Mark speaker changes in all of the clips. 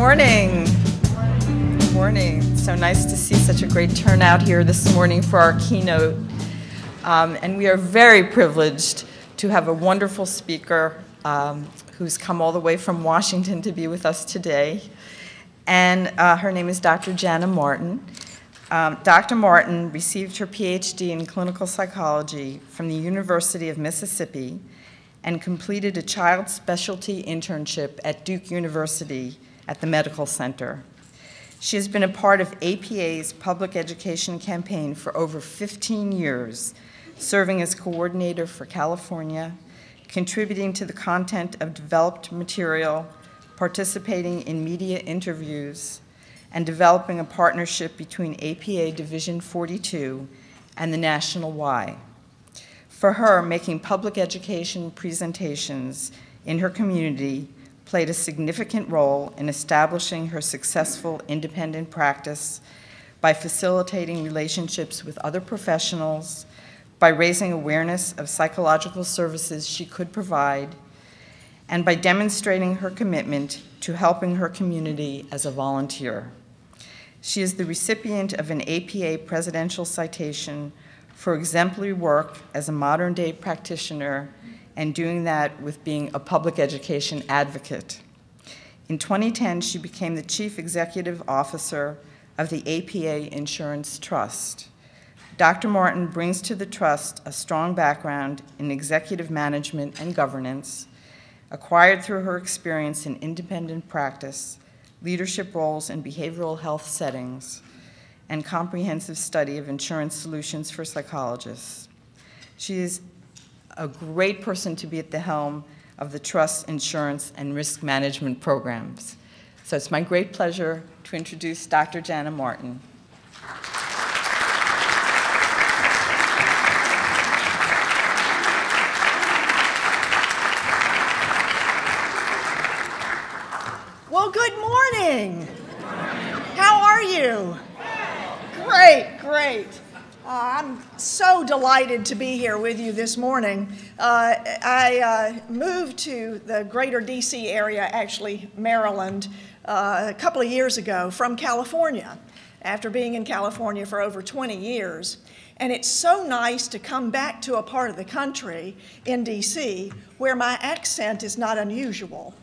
Speaker 1: morning. Good morning. So nice to see such a great turnout here this morning for our keynote. And we are very privileged to have a wonderful speaker who's come all the way from Washington to be with us today. And her name is Dr. Jana Martin. Dr. Martin received her PhD in clinical psychology from the University of Mississippi and completed a child specialty internship at Duke University at the Medical Center. She has been a part of APA's public education campaign for over 15 years, serving as coordinator for California, contributing to the content of developed material, participating in media interviews, and developing a partnership between APA Division 42 and the National Y. For her, making public education presentations in her community played a significant role in establishing her successful independent practice by facilitating relationships with other professionals, by raising awareness of psychological services she could provide, and by demonstrating her commitment to helping her community as a volunteer. She is the recipient of an APA Presidential Citation for exemplary work as a modern-day practitioner and doing that with being a public education advocate. In 2010, she became the Chief Executive Officer of the APA Insurance Trust. Dr. Martin brings to the trust a strong background in executive management and governance, acquired through her experience in independent practice, leadership roles in behavioral health settings, and comprehensive study of insurance solutions for psychologists. She is a great person to be at the helm of the trust, insurance, and risk management programs. So it's my great pleasure to introduce Dr. Jana Martin.
Speaker 2: Well, good morning. How are you? Great, great. I'm so delighted to be here with you this morning. I moved to the greater DC area, actually Maryland, a couple of years ago from California, after being in California for over 20 years. And it's so nice to come back to a part of the country in DC where my accent is not unusual.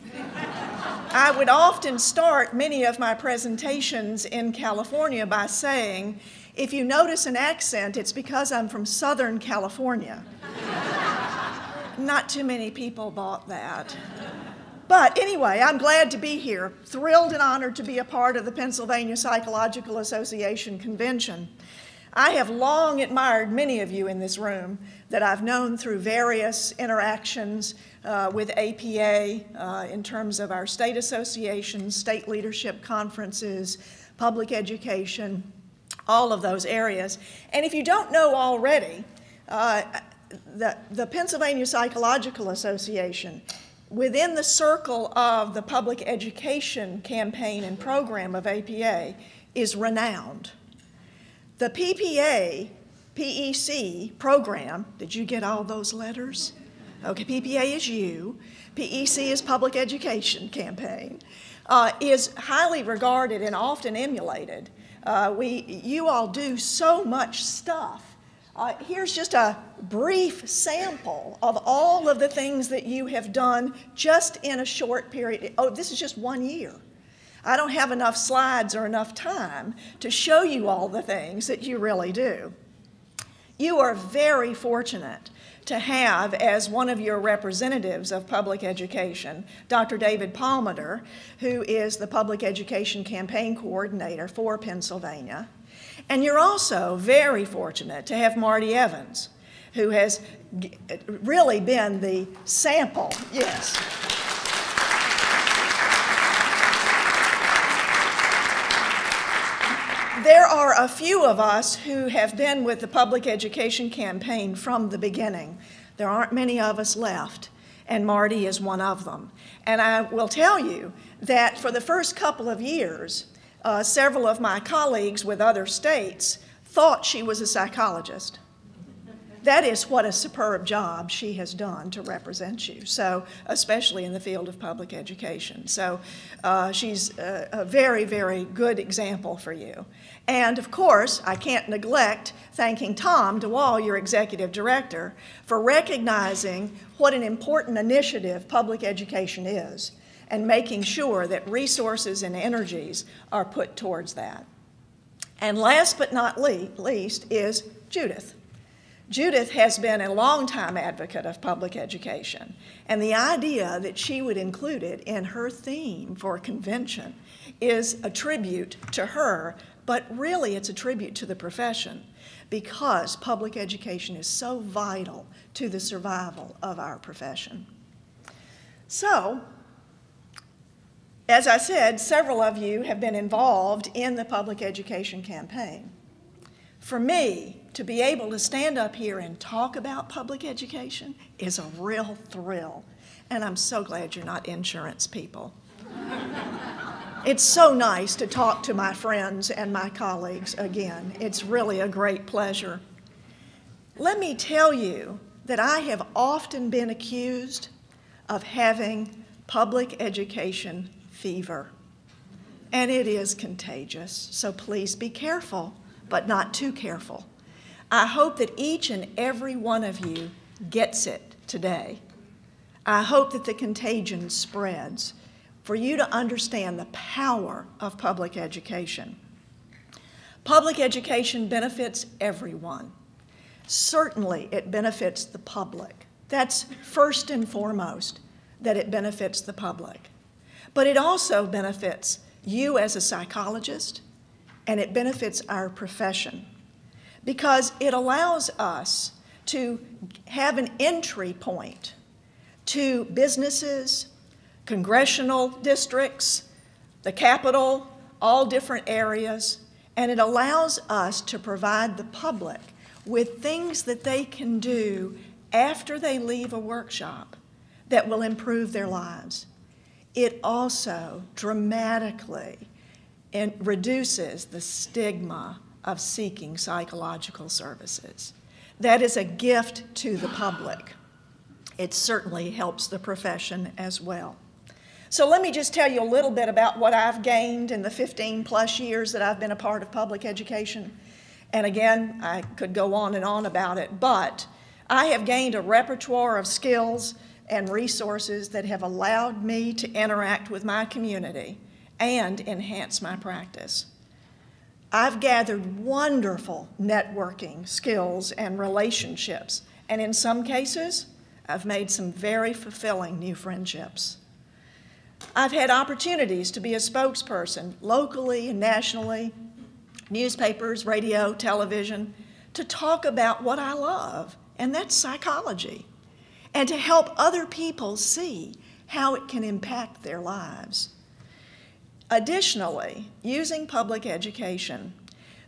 Speaker 2: I would often start many of my presentations in California by saying, if you notice an accent, it's because I'm from Southern California. Not too many people bought that. But anyway, I'm glad to be here, thrilled and honored to be a part of the Pennsylvania Psychological Association convention. I have long admired many of you in this room that I've known through various interactions with APA in terms of our state associations, state leadership conferences, public education, all of those areas. And if you don't know already, the Pennsylvania Psychological Association, within the circle of the public education campaign and program of APA, is renowned. The PPA, PEC program, did you get all those letters? Okay, PPA is you, PEC is Public Education Campaign, is highly regarded and often emulated. You all do so much stuff. Here's just a brief sample of all of the things that you have done just in a short period. Oh, this is just 1 year. I don't have enough slides or enough time to show you all the things that you really do. You are very fortunate to have as one of your representatives of public education, Dr. David Palmater, who is the Public Education Campaign Coordinator for Pennsylvania. And you're also very fortunate to have Marty Evans, who has really been the sample, yes. There are a few of us who have been with the public education campaign from the beginning. There aren't many of us left, and Marty is one of them. And I will tell you that for the first couple of years, several of my colleagues with other states thought she was a psychologist. that is what a superb job she has done to represent you, so especially in the field of public education. So she's a very, very good example for you. And of course, I can't neglect thanking Tom DeWall, your executive director, for recognizing what an important initiative public education is and making sure that resources and energies are put towards that. And last but not least is Judith. Judith has been a longtime advocate of public education, and the idea that she would include it in her theme for a convention is a tribute to her, but really it's a tribute to the profession, because public education is so vital to the survival of our profession. So, as I said, several of you have been involved in the public education campaign. For me, to be able to stand up here and talk about public education is a real thrill, and I'm so glad you're not insurance people. It's so nice to talk to my friends and my colleagues again. It's really a great pleasure. Let me tell you that I have often been accused of having public education fever, and it is contagious, so please be careful, but not too careful. I hope that each and every one of you gets it today. I hope that the contagion spreads for you to understand the power of public education. Public education benefits everyone. Certainly, it benefits the public. That's first and foremost, that it benefits the public. But it also benefits you as a psychologist, and it benefits our profession, because it allows us to have an entry point to businesses, congressional districts, the Capitol, all different areas, and it allows us to provide the public with things that they can do after they leave a workshop that will improve their lives. It also dramatically reduces the stigma of seeking psychological services. That is a gift to the public. It certainly helps the profession as well. So let me just tell you a little bit about what I've gained in the 15+ years that I've been a part of public education. And again, I could go on and on about it, but I have gained a repertoire of skills and resources that have allowed me to interact with my community and enhance my practice. I've gathered wonderful networking skills and relationships, and in some cases, I've made some very fulfilling new friendships. I've had opportunities to be a spokesperson locally and nationally, newspapers, radio, television, to talk about what I love, and that's psychology, and to help other people see how it can impact their lives. Additionally, using public education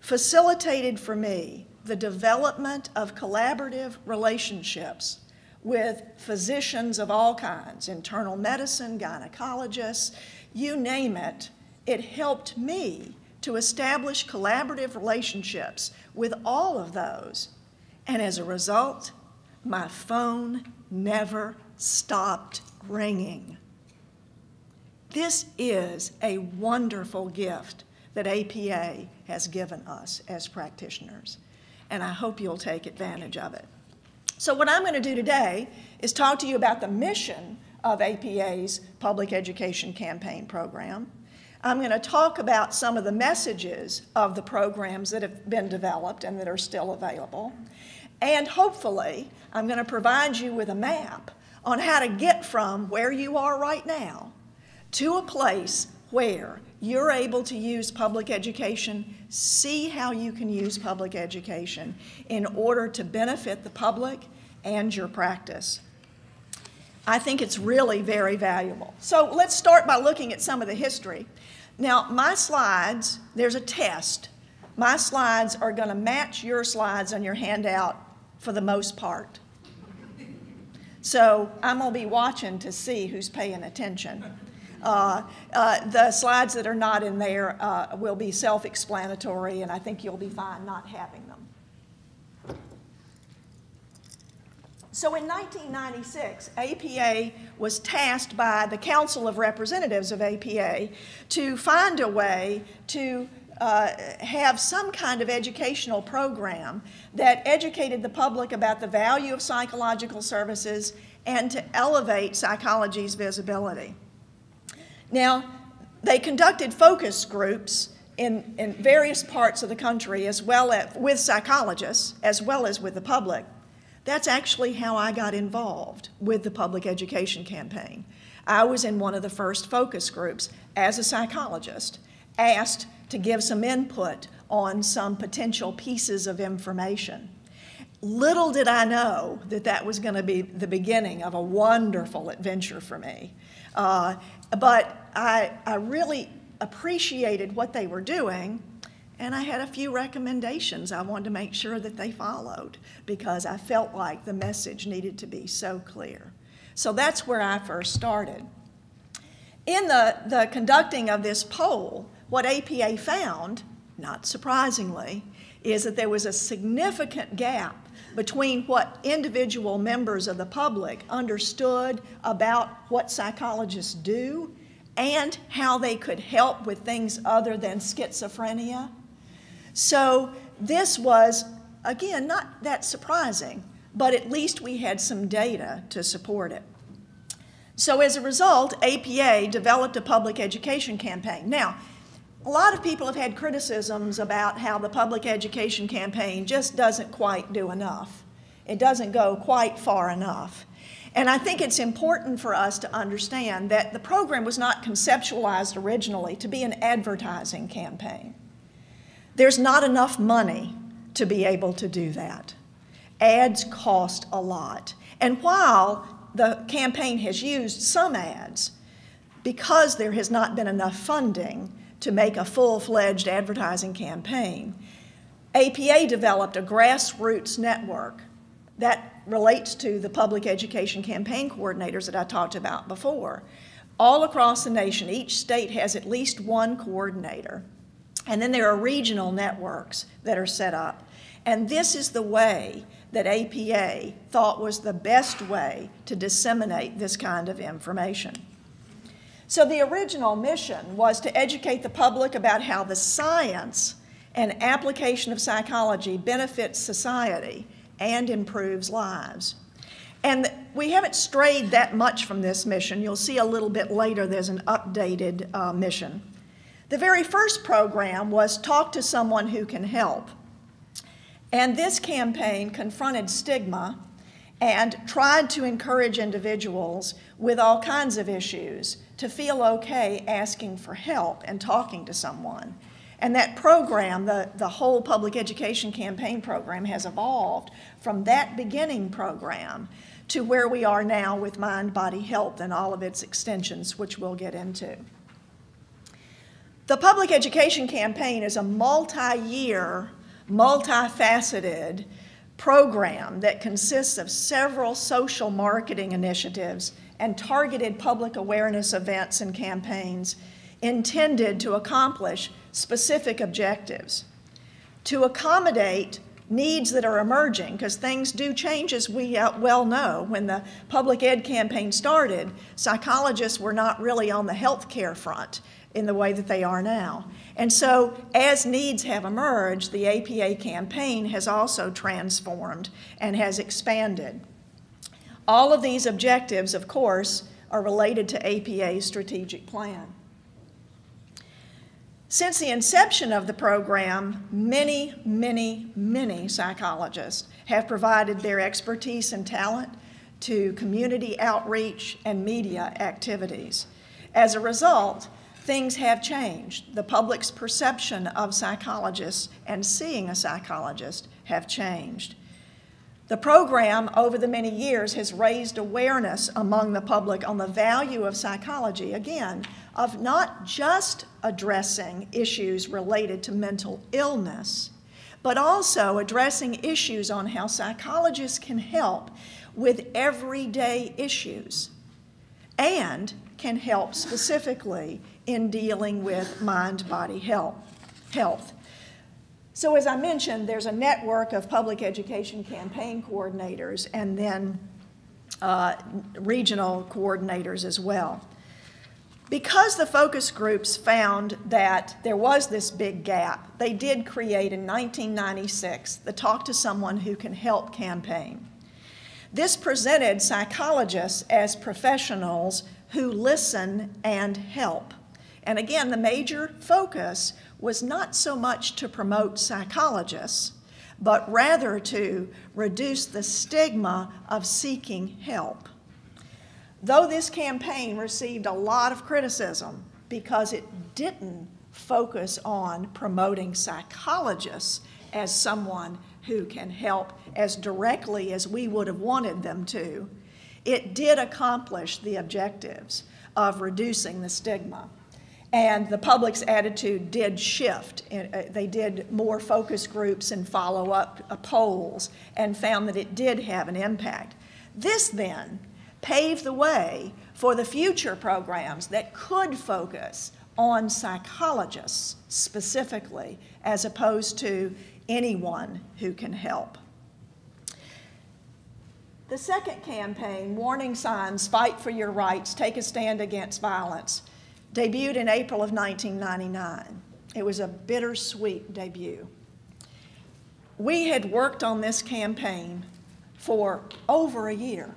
Speaker 2: facilitated for me the development of collaborative relationships with physicians of all kinds, internal medicine, gynecologists, you name it. It helped me to establish collaborative relationships with all of those. And as a result, my phone never stopped ringing. This is a wonderful gift that APA has given us as practitioners, and I hope you'll take advantage of it. So what I'm going to do today is talk to you about the mission of APA's Public Education Campaign Program. I'm going to talk about some of the messages of the programs that have been developed and that are still available. And hopefully, I'm going to provide you with a map on how to get from where you are right now to a place where you're able to use public education, see how you can use public education in order to benefit the public and your practice. I think it's really very valuable. So let's start by looking at some of the history. Now, my slides, there's a test. My slides are going to match your slides on your handout for the most part. So I'm going to be watching to see who's paying attention. The slides that are not in there will be self-explanatory, and I think you'll be fine not having them. So in 1996, APA was tasked by the Council of Representatives of APA to find a way to have some kind of educational program that educated the public about the value of psychological services and to elevate psychology's visibility. Now, they conducted focus groups in various parts of the country as well as with psychologists as well as with the public. That's actually how I got involved with the public education campaign. I was in one of the first focus groups as a psychologist, asked to give some input on some potential pieces of information. Little did I know that that was going to be the beginning of a wonderful adventure for me. But I really appreciated what they were doing, and I had a few recommendations I wanted to make sure that they followed because I felt like the message needed to be so clear. So that's where I first started. In the conducting of this poll, what APA found, not surprisingly, is that there was a significant gap between what individual members of the public understood about what psychologists do and how they could help with things other than schizophrenia. So this was, again, not that surprising, but at least we had some data to support it. So as a result, APA developed a public education campaign. Now, a lot of people have had criticisms about how the public education campaign just doesn't quite do enough. It doesn't go quite far enough. And I think it's important for us to understand that the program was not conceptualized originally to be an advertising campaign. There's not enough money to be able to do that. Ads cost a lot. And while the campaign has used some ads, because there has not been enough funding to make a full-fledged advertising campaign, APA developed a grassroots network that relates to the public education campaign coordinators that I talked about before. All across the nation, each state has at least one coordinator. And then there are regional networks that are set up. And this is the way that APA thought was the best way to disseminate this kind of information. So the original mission was to educate the public about how the science and application of psychology benefits society and improves lives. And we haven't strayed that much from this mission. You'll see a little bit later there's an updated mission. The very first program was Talk to Someone Who Can Help. And this campaign confronted stigma and tried to encourage individuals with all kinds of issues to feel okay asking for help and talking to someone. And that program, the whole public education campaign program, has evolved from that beginning program to where we are now with Mind, Body, Health and all of its extensions, which we'll get into. The public education campaign is a multi-year, multifaceted program that consists of several social marketing initiatives and targeted public awareness events and campaigns intended to accomplish specific objectives, to accommodate needs that are emerging, because things do change, as we well know. When the public ed campaign started, psychologists were not really on the healthcare front in the way that they are now. And so as needs have emerged, the APA campaign has also transformed and has expanded. All of these objectives, of course, are related to APA's strategic plan. Since the inception of the program, many, many, many psychologists have provided their expertise and talent to community outreach and media activities. As a result, things have changed. The public's perception of psychologists and seeing a psychologist have changed. The program, over the many years, has raised awareness among the public on the value of psychology, again, of not just addressing issues related to mental illness, but also addressing issues on how psychologists can help with everyday issues and can help specifically in dealing with mind-body health. So as I mentioned, there's a network of public education campaign coordinators and then regional coordinators as well. Because the focus groups found that there was this big gap, they did create in 1996 the Talk to Someone Who Can Help campaign. This presented psychologists as professionals who listen and help. And again, the major focus was not so much to promote psychologists, but rather to reduce the stigma of seeking help. Though this campaign received a lot of criticism because it didn't focus on promoting psychologists as someone who can help as directly as we would have wanted them to, it did accomplish the objectives of reducing the stigma. And the public's attitude did shift. They did more focus groups and follow-up polls and found that it did have an impact. This then paved the way for the future programs that could focus on psychologists specifically, as opposed to anyone who can help. The second campaign, Warning Signs, Fight for Your Rights, Take a Stand Against Violence, debuted in April of 1999. It was a bittersweet debut. We had worked on this campaign for over a year.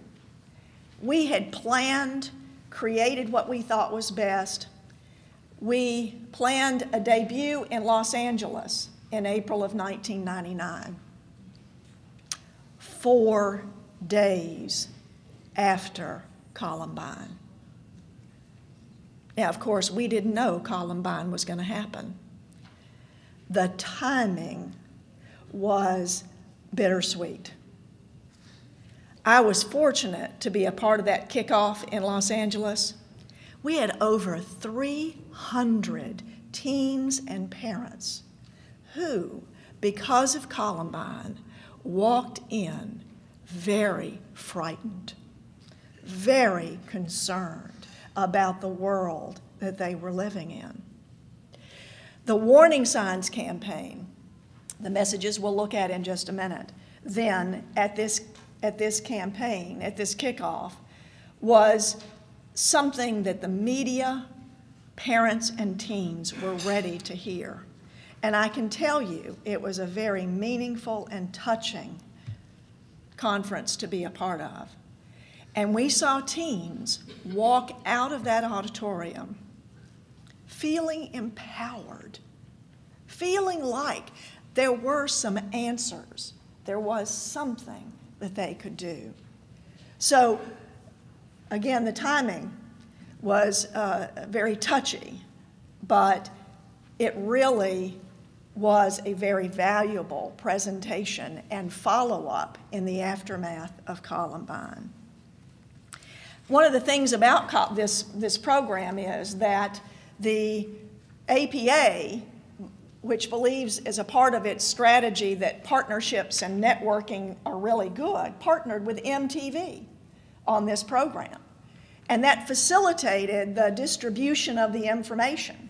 Speaker 2: We had planned, created what we thought was best. We planned a debut in Los Angeles in April of 1999. 4 days after Columbine. Now, of course, we didn't know Columbine was going to happen. The timing was bittersweet. I was fortunate to be a part of that kickoff in Los Angeles. We had over 300 teens and parents who, because of Columbine, walked in very frightened, very concerned about the world that they were living in. The Warning Signs campaign, the messages we'll look at in just a minute, then at this campaign, at this kickoff, was something that the media, parents, and teens were ready to hear. And I can tell you, it was a very meaningful and touching conference to be a part of. And we saw teens walk out of that auditorium feeling empowered, feeling like there were some answers, there was something that they could do. So, again, the timing was very touchy, but it really was a very valuable presentation and follow-up in the aftermath of Columbine. One of the things about this program is that the APA, which believes as a part of its strategy that partnerships and networking are really good, partnered with MTV on this program. And that facilitated the distribution of the information.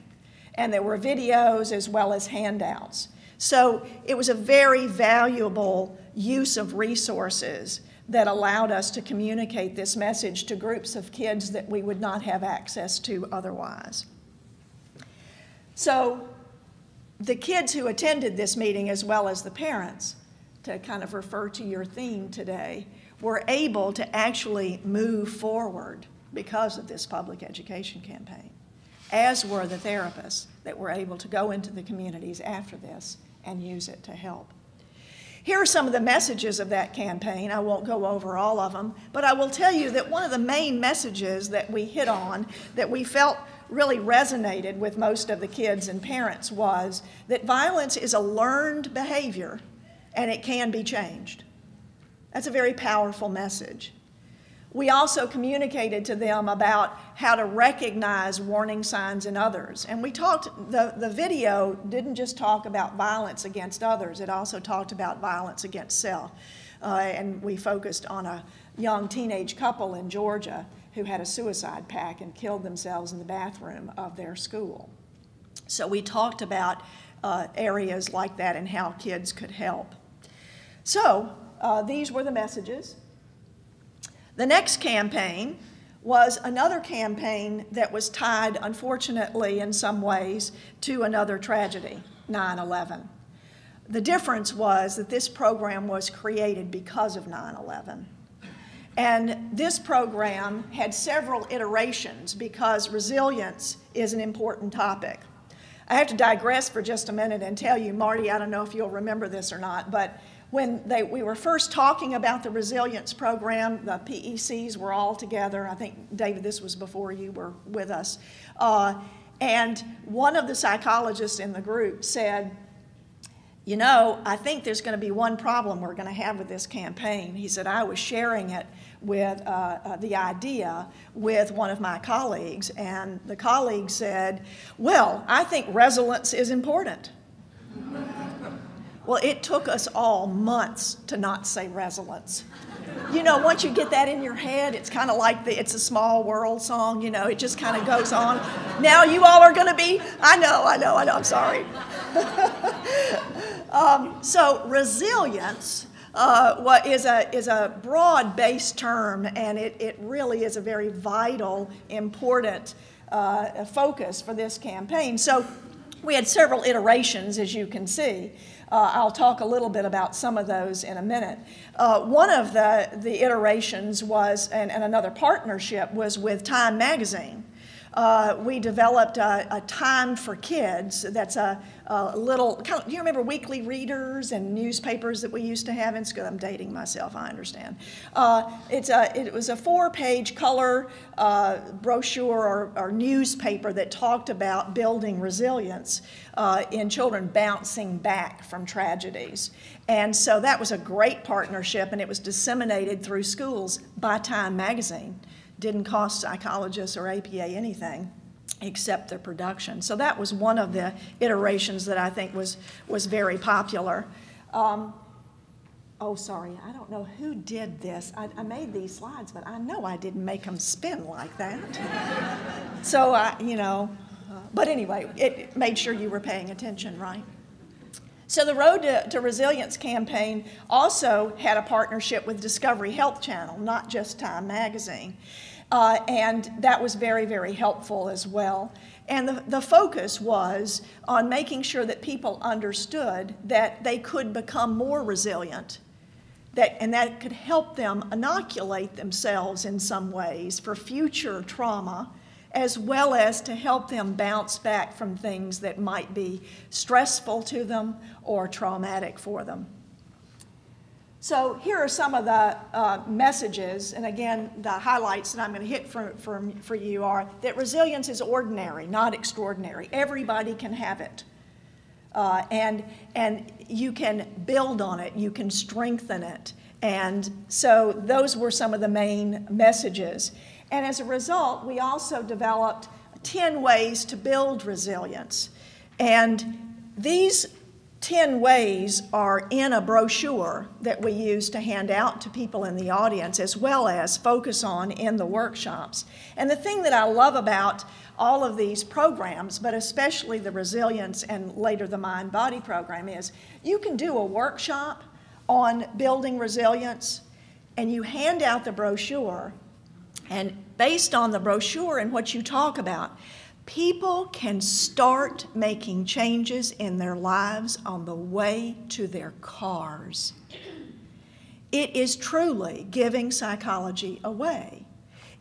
Speaker 2: And there were videos as well as handouts. So it was a very valuable use of resources that allowed us to communicate this message to groups of kids that we would not have access to otherwise. So the kids who attended this meeting, as well as the parents, to kind of refer to your theme today, were able to actually move forward because of this public education campaign, as were the therapists that were able to go into the communities after this and use it to help. Here are some of the messages of that campaign. I won't go over all of them, but I will tell you that one of the main messages that we hit on, that we felt really resonated with most of the kids and parents, was that violence is a learned behavior and it can be changed. That's a very powerful message. We also communicated to them about how to recognize warning signs in others. And we talked, the video didn't just talk about violence against others, it also talked about violence against self. And we focused on a young teenage couple in Georgia who had a suicide pact and killed themselves in the bathroom of their school. So we talked about areas like that and how kids could help. So these were the messages. The next campaign was another campaign that was tied, unfortunately, in some ways, to another tragedy, 9/11. The difference was that this program was created because of 9/11. And this program had several iterations because resilience is an important topic. I have to digress for just a minute and tell you, Marty, I don't know if you'll remember this or not, but when we were first talking about the resilience program, the PECs were all together. I think, David, this was before you were with us. And one of the psychologists in the group said, you know, I think there's going to be one problem we're going to have with this campaign. He said, I was sharing it with the idea with one of my colleagues, and the colleague said, well, I think resilience is important. Well, it took us all months to not say resilience. You know, once you get that in your head, it's kind of like the It's a Small World song, you know, it just kind of goes on. Now you all are going to be, I know, I'm sorry. So resilience is a broad-based term, and it really is a very vital, important focus for this campaign. So we had several iterations, as you can see. I'll talk a little bit about some of those in a minute. One of the iterations was, and another partnership, was with Time Magazine. We developed a Time for Kids that's a little, do you remember weekly readers and newspapers that we used to have in school? I'm dating myself, I understand. It was a 4-page color brochure or newspaper that talked about building resilience in children bouncing back from tragedies. And so that was a great partnership, and it was disseminated through schools by Time Magazine. Didn't cost psychologists or APA anything except their production. So that was one of the iterations that I think was very popular. Oh, sorry, I don't know who did this. I made these slides, but I know I didn't make them spin like that. So, but anyway, it made sure you were paying attention, right? So the Road to Resilience campaign also had a partnership with Discovery Health Channel, not just Time Magazine. And that was very, very helpful as well. And the focus was on making sure that people understood that they could become more resilient, and that could help them inoculate themselves in some ways for future trauma, as well as to help them bounce back from things that might be stressful to them or traumatic for them. So here are some of the messages, and again, the highlights that I'm going to hit for you are that resilience is ordinary, not extraordinary. Everybody can have it. And you can build on it, you can strengthen it. And so those were some of the main messages. And as a result, we also developed 10 ways to build resilience. And these 10 ways are in a brochure that we use to hand out to people in the audience, as well as focus on in the workshops. And the thing that I love about all of these programs, but especially the resilience and later the mind-body program, is you can do a workshop on building resilience, and you hand out the brochure, and based on the brochure and what you talk about, people can start making changes in their lives on the way to their cars. It is truly giving psychology away.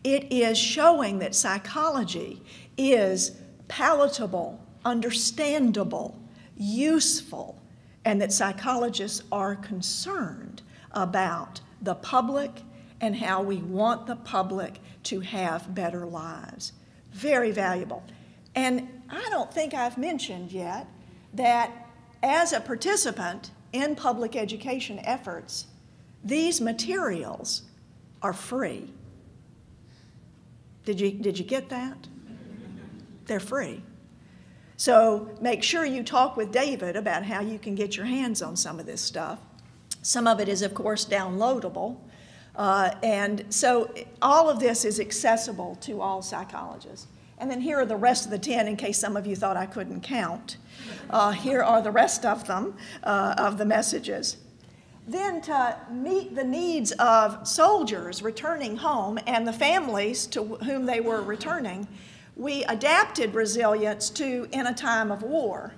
Speaker 2: It is showing that psychology is palatable, understandable, useful, and that psychologists are concerned about the public and how we want the public to have better lives. Very valuable. And I don't think I've mentioned yet that as a participant in public education efforts, these materials are free. Did you get that? They're free. So make sure you talk with David about how you can get your hands on some of this stuff. Some of it is, of course, downloadable. And so all of this is accessible to all psychologists. And then here are the rest of the 10 in case some of you thought I couldn't count. Here are the rest of them, of the messages. Then to meet the needs of soldiers returning home and the families to whom they were returning, we adapted resilience to in a time of war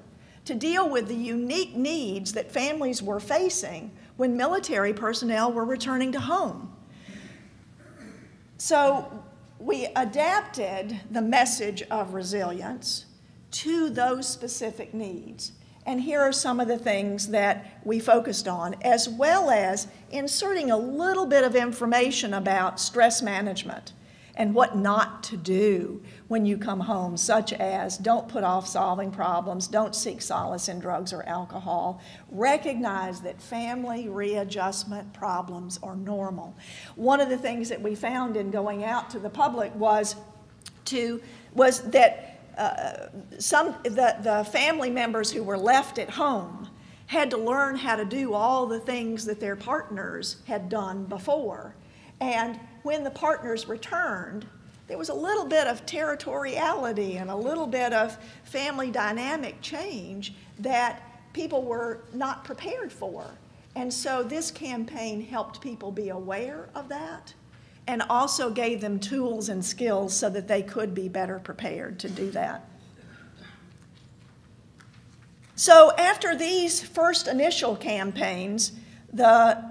Speaker 2: to deal with the unique needs that families were facing when military personnel were returning to home. So we adapted the message of resilience to those specific needs. And here are some of the things that we focused on, as well as inserting a little bit of information about stress management and what not to do when you come home, such as don't put off solving problems, don't seek solace in drugs or alcohol. Recognize that family readjustment problems are normal. One of the things that we found in going out to the public was that the family members who were left at home had to learn how to do all the things that their partners had done before. And when the partners returned, there was a little bit of territoriality and a little bit of family dynamic change that people were not prepared for. And so this campaign helped people be aware of that and also gave them tools and skills so that they could be better prepared to do that. So after these first initial campaigns, the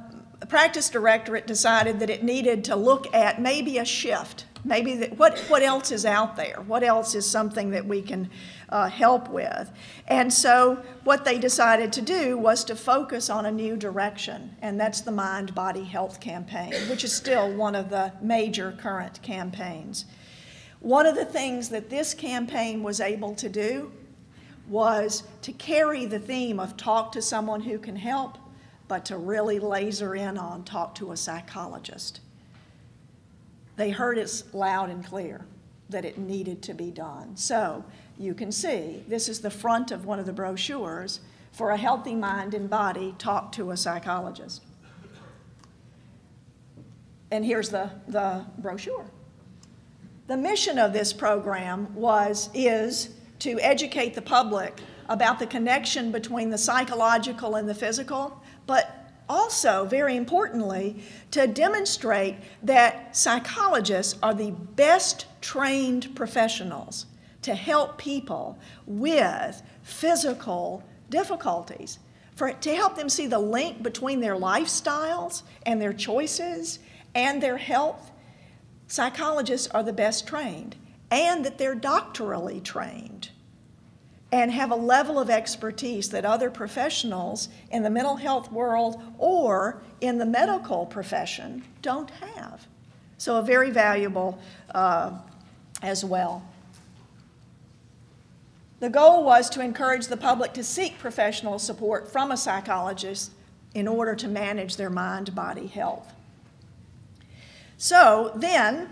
Speaker 2: practice directorate decided that it needed to look at maybe a shift, maybe what else is out there, what else is something that we can help with. And so what they decided to do was to focus on a new direction, and that's the Mind-Body Health campaign, which is still one of the major current campaigns. One of the things that this campaign was able to do was to carry the theme of talk to someone who can help, but to really laser in on talk to a psychologist. They heard it loud and clear that it needed to be done. So you can see, this is the front of one of the brochures for a healthy mind and body, talk to a psychologist. And here's the brochure. The mission of this program is to educate the public about the connection between the psychological and the physical, but also, very importantly, to demonstrate that psychologists are the best trained professionals to help people with physical difficulties, to help them see the link between their lifestyles and their choices and their health. Psychologists are the best trained, and that they're doctorally trained and have a level of expertise that other professionals in the mental health world or in the medical profession don't have. So very valuable as well. The goal was to encourage the public to seek professional support from a psychologist in order to manage their mind-body health. So then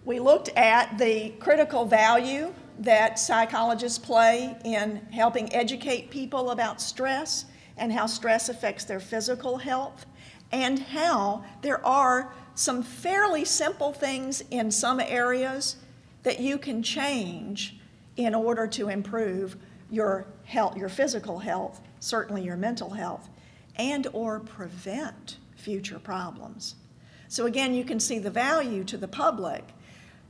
Speaker 2: we looked at the critical value that psychologists play in helping educate people about stress and how stress affects their physical health, and how there are some fairly simple things in some areas that you can change in order to improve your health, your physical health, certainly your mental health, and or prevent future problems. So again, you can see the value to the public.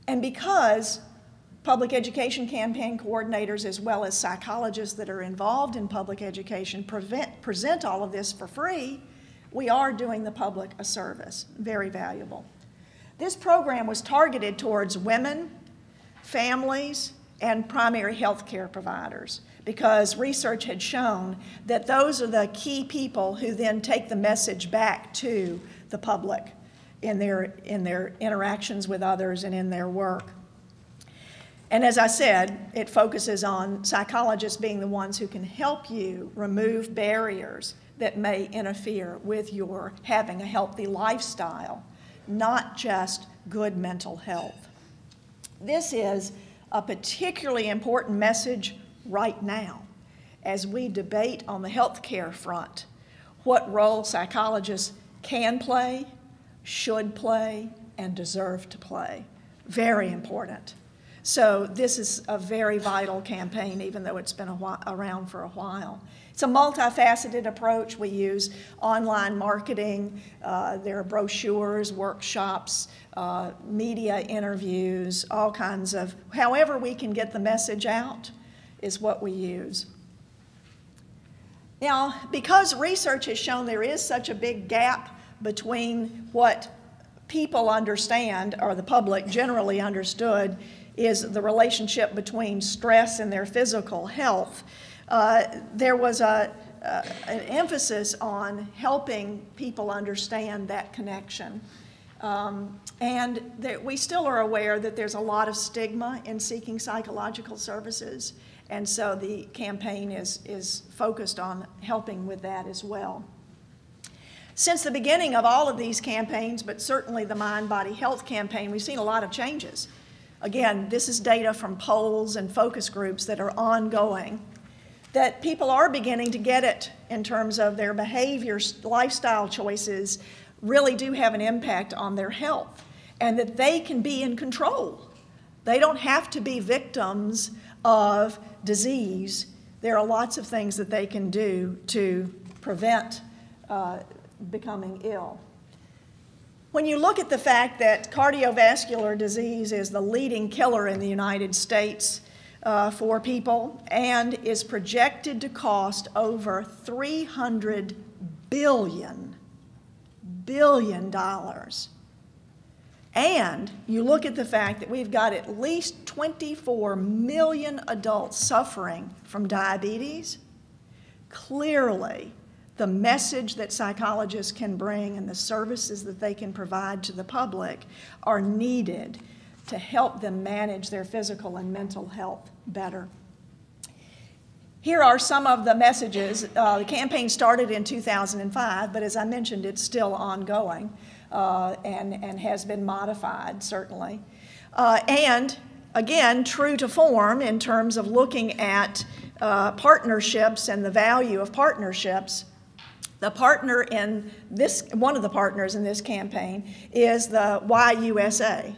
Speaker 2: And because public education campaign coordinators as well as psychologists that are involved in public education present all of this for free, we are doing the public a service. Very valuable. This program was targeted towards women, families, and primary health care providers, because research had shown that those are the key people who then take the message back to the public in their interactions with others and in their work. And as I said, it focuses on psychologists being the ones who can help you remove barriers that may interfere with your having a healthy lifestyle, not just good mental health. This is a particularly important message right now as we debate on the healthcare front what role psychologists can play, should play, and deserve to play. Very important. So this is a very vital campaign, even though it's been around for a while. It's a multifaceted approach. We use online marketing. There are brochures, workshops, media interviews, all kinds of, however we can get the message out is what we use. Now, because research has shown there is such a big gap between what people understand, or the public generally understood, is the relationship between stress and their physical health, there was an emphasis on helping people understand that connection. We still are aware that there's a lot of stigma in seeking psychological services, and so the campaign is focused on helping with that as well. Since the beginning of all of these campaigns, but certainly the Mind Body Health campaign, we've seen a lot of changes. Again, this is data from polls and focus groups that are ongoing, that people are beginning to get it in terms of their behaviors, lifestyle choices really do have an impact on their health, and that they can be in control. They don't have to be victims of disease. There are lots of things that they can do to prevent becoming ill. When you look at the fact that cardiovascular disease is the leading killer in the United States for people and is projected to cost over $300 billion, and you look at the fact that we've got at least 24 million adults suffering from diabetes, clearly the message that psychologists can bring and the services that they can provide to the public are needed to help them manage their physical and mental health better. Here are some of the messages. The campaign started in 2005, but as I mentioned, it's still ongoing and has been modified, certainly. And again, true to form in terms of looking at partnerships and the value of partnerships. The partner in this, one of the partners in this campaign is the YUSA.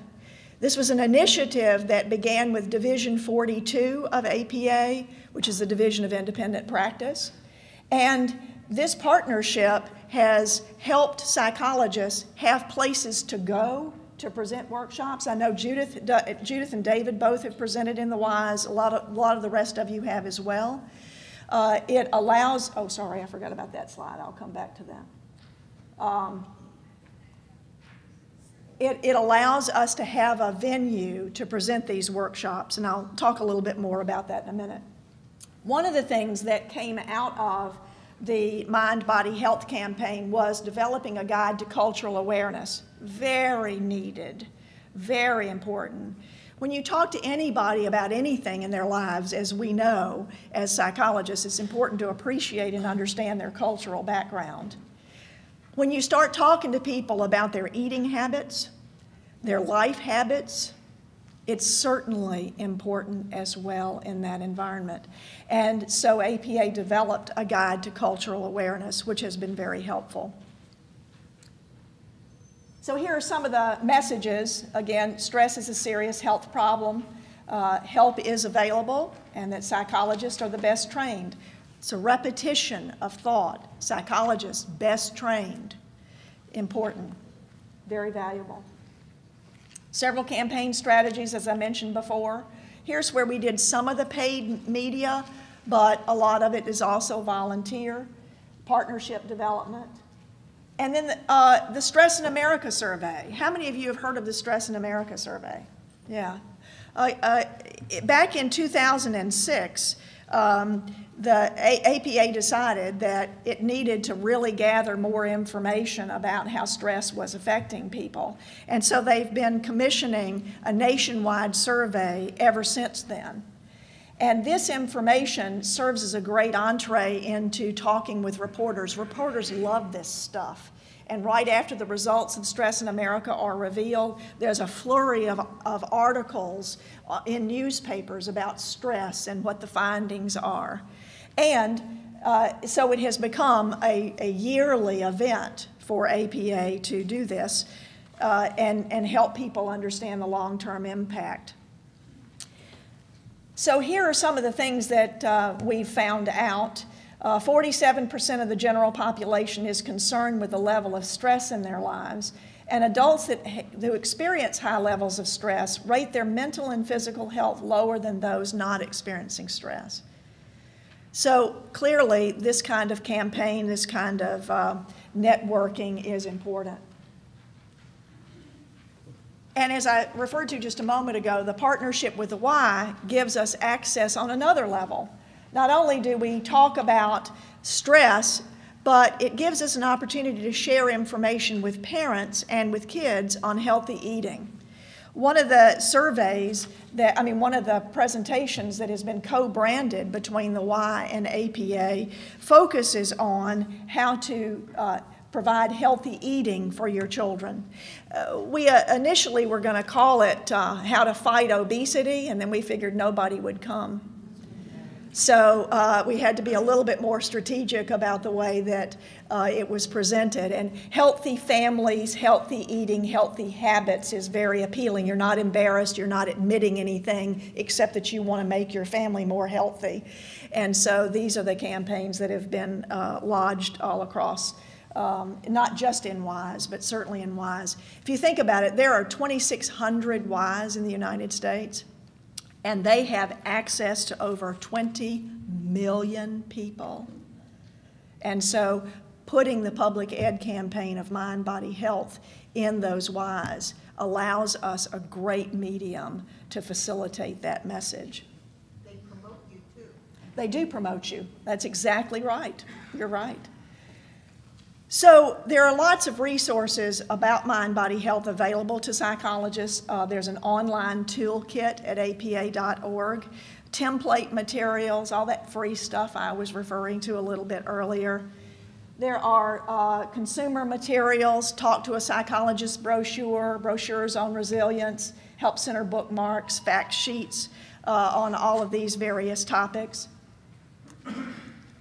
Speaker 2: This was an initiative that began with Division 42 of APA, which is the Division of Independent Practice. And this partnership has helped psychologists have places to go to present workshops. I know Judith and David both have presented in the Ys. A lot of the rest of you have as well. It allows, oh, sorry, I forgot about that slide. I'll come back to that. It allows us to have a venue to present these workshops, and I'll talk a little bit more about that in a minute. One of the things that came out of the Mind Body Health campaign was developing a guide to cultural awareness. Very needed, very important. When you talk to anybody about anything in their lives, as we know as psychologists, it's important to appreciate and understand their cultural background. When you start talking to people about their eating habits, their life habits, it's certainly important as well in that environment. And so APA developed a guide to cultural awareness, which has been very helpful. So here are some of the messages. Again, stress is a serious health problem. Help is available, and that psychologists are the best trained. It's a repetition of thought. Psychologists, best trained. Important, very valuable. Several campaign strategies, as I mentioned before. Here's where we did some of the paid media, but a lot of it is also volunteer, partnership development. And then the Stress in America survey. How many of you have heard of the Stress in America survey? Yeah. Back in 2006, the APA decided that it needed to really gather more information about how stress was affecting people. And so they've been commissioning a nationwide survey ever since then. And this information serves as a great entree into talking with reporters. Reporters love this stuff. And right after the results of Stress in America are revealed, there's a flurry of articles in newspapers about stress and what the findings are. And so it has become a yearly event for APA to do this and help people understand the long-term impact. So here are some of the things that we've found out. 47% of the general population is concerned with the level of stress in their lives. And adults who experience high levels of stress rate their mental and physical health lower than those not experiencing stress. So clearly, this kind of campaign, this kind of networking is important. And as I referred to just a moment ago, the partnership with the Y gives us access on another level. Not only do we talk about stress, but it gives us an opportunity to share information with parents and with kids on healthy eating. One of the surveys one of the presentations that has been co-branded between the Y and APA focuses on how to provide healthy eating for your children. We initially were going to call it How to Fight Obesity, and then we figured nobody would come. So we had to be a little bit more strategic about the way that it was presented. And healthy families, healthy eating, healthy habits is very appealing. You're not embarrassed, you're not admitting anything except that you want to make your family more healthy. And so these are the campaigns that have been lodged all across, not just in Ys, but certainly in Ys. If you think about it, there are 2,600 Ys in the United States. And they have access to over 20 million people. And so putting the public ed campaign of Mind, Body, Health in those Ys allows us a great medium to facilitate that message.
Speaker 3: They promote you too.
Speaker 2: They do promote you. That's exactly right. You're right. So there are lots of resources about mind, body, health available to psychologists. There's an online toolkit at apa.org, template materials, all that free stuff I was referring to a little bit earlier. There are consumer materials, Talk to a Psychologist brochure, brochures on resilience, Help Center bookmarks, fact sheets on all of these various topics.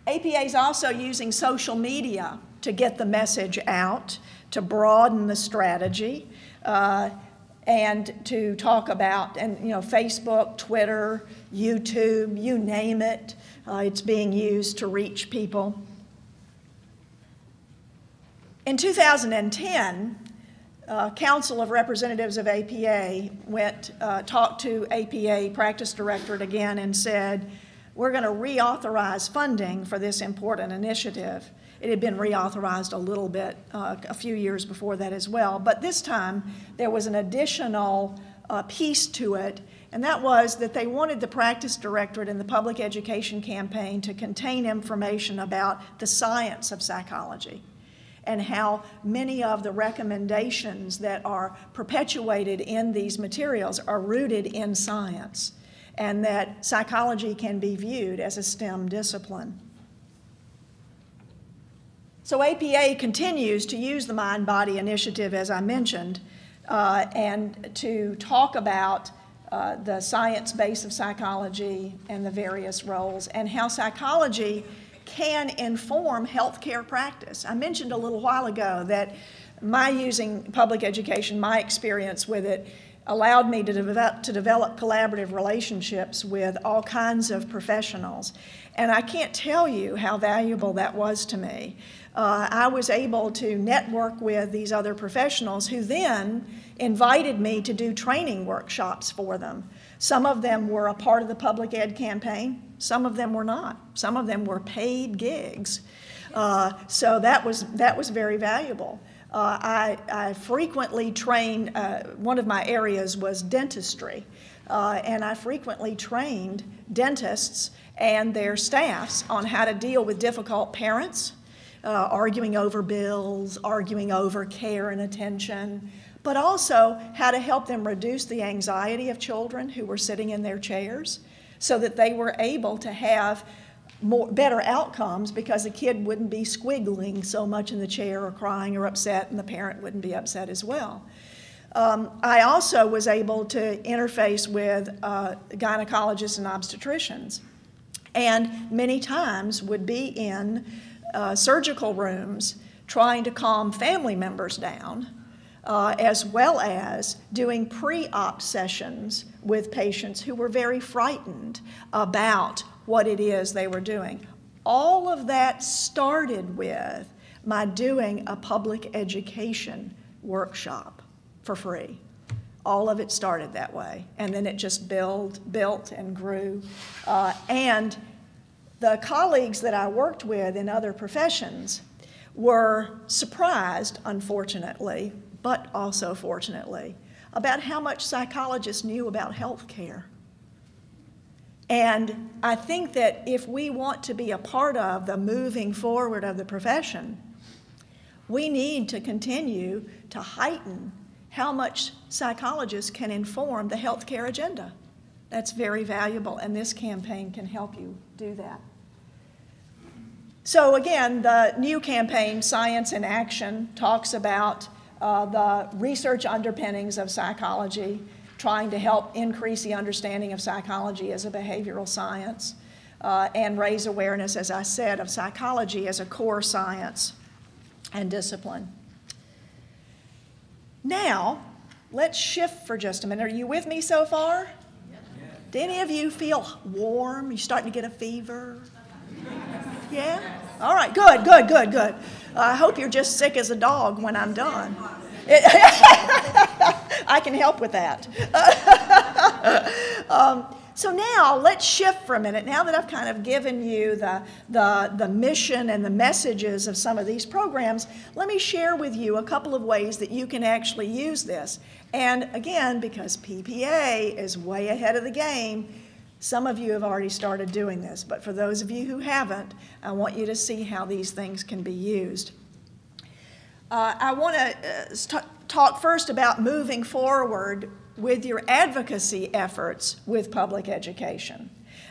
Speaker 2: APA is also using social media to get the message out, to broaden the strategy, and to talk about, Facebook, Twitter, YouTube, you name it, it's being used to reach people. In 2010, Council of Representatives of APA talked to APA Practice Directorate again and said, we're going to reauthorize funding for this important initiative. It had been reauthorized a little bit a few years before that as well, but this time there was an additional piece to it, and that was that they wanted the Practice Directorate and the Public Education Campaign to contain information about the science of psychology and how many of the recommendations that are perpetuated in these materials are rooted in science, and that psychology can be viewed as a STEM discipline. So APA continues to use the Mind-Body Initiative, as I mentioned, and to talk about the science base of psychology and the various roles, and how psychology can inform healthcare practice. I mentioned a little while ago that my using public education, my experience with it, allowed me to develop collaborative relationships with all kinds of professionals. And I can't tell you how valuable that was to me. I was able to network with these other professionals who then invited me to do training workshops for them. Some of them were a part of the public ed campaign, some of them were not. Some of them were paid gigs. So that was very valuable. I frequently trained, one of my areas was dentistry, and I frequently trained dentists and their staffs on how to deal with difficult parents, arguing over bills, arguing over care and attention, but also how to help them reduce the anxiety of children who were sitting in their chairs so that they were able to have better outcomes because the kid wouldn't be squiggling so much in the chair or crying or upset, and the parent wouldn't be upset as well. I also was able to interface with gynecologists and obstetricians, and many times would be in surgical rooms trying to calm family members down as well as doing pre-op sessions with patients who were very frightened about what it is they were doing. All of that started with my doing a public education workshop for free. All of it started that way, and then it just built and grew. And the colleagues that I worked with in other professions were surprised, unfortunately, but also fortunately, about how much psychologists knew about healthcare. And I think that if we want to be a part of the moving forward of the profession, we need to continue to heighten how much psychologists can inform the healthcare agenda. That's very valuable, and this campaign can help you do that. So again, the new campaign, Science in Action, talks about the research underpinnings of psychology, trying to help increase the understanding of psychology as a behavioral science, and raise awareness, as I said, of psychology as a core science and discipline. Now, let's shift for just a minute. Are you with me so far? Do any of you feel warm? You starting to get a fever? Yeah? All right, good. I hope you're just sick as a dog when I'm done. I can help with that. So now let's shift for a minute. Now that I've kind of given you the mission and the messages of some of these programs, let me share with you a couple of ways that you can actually use this. And again, because PPA is way ahead of the game, some of you have already started doing this, but for those of you who haven't, I want you to see how these things can be used. I want to talk first about moving forward with your advocacy efforts with public education.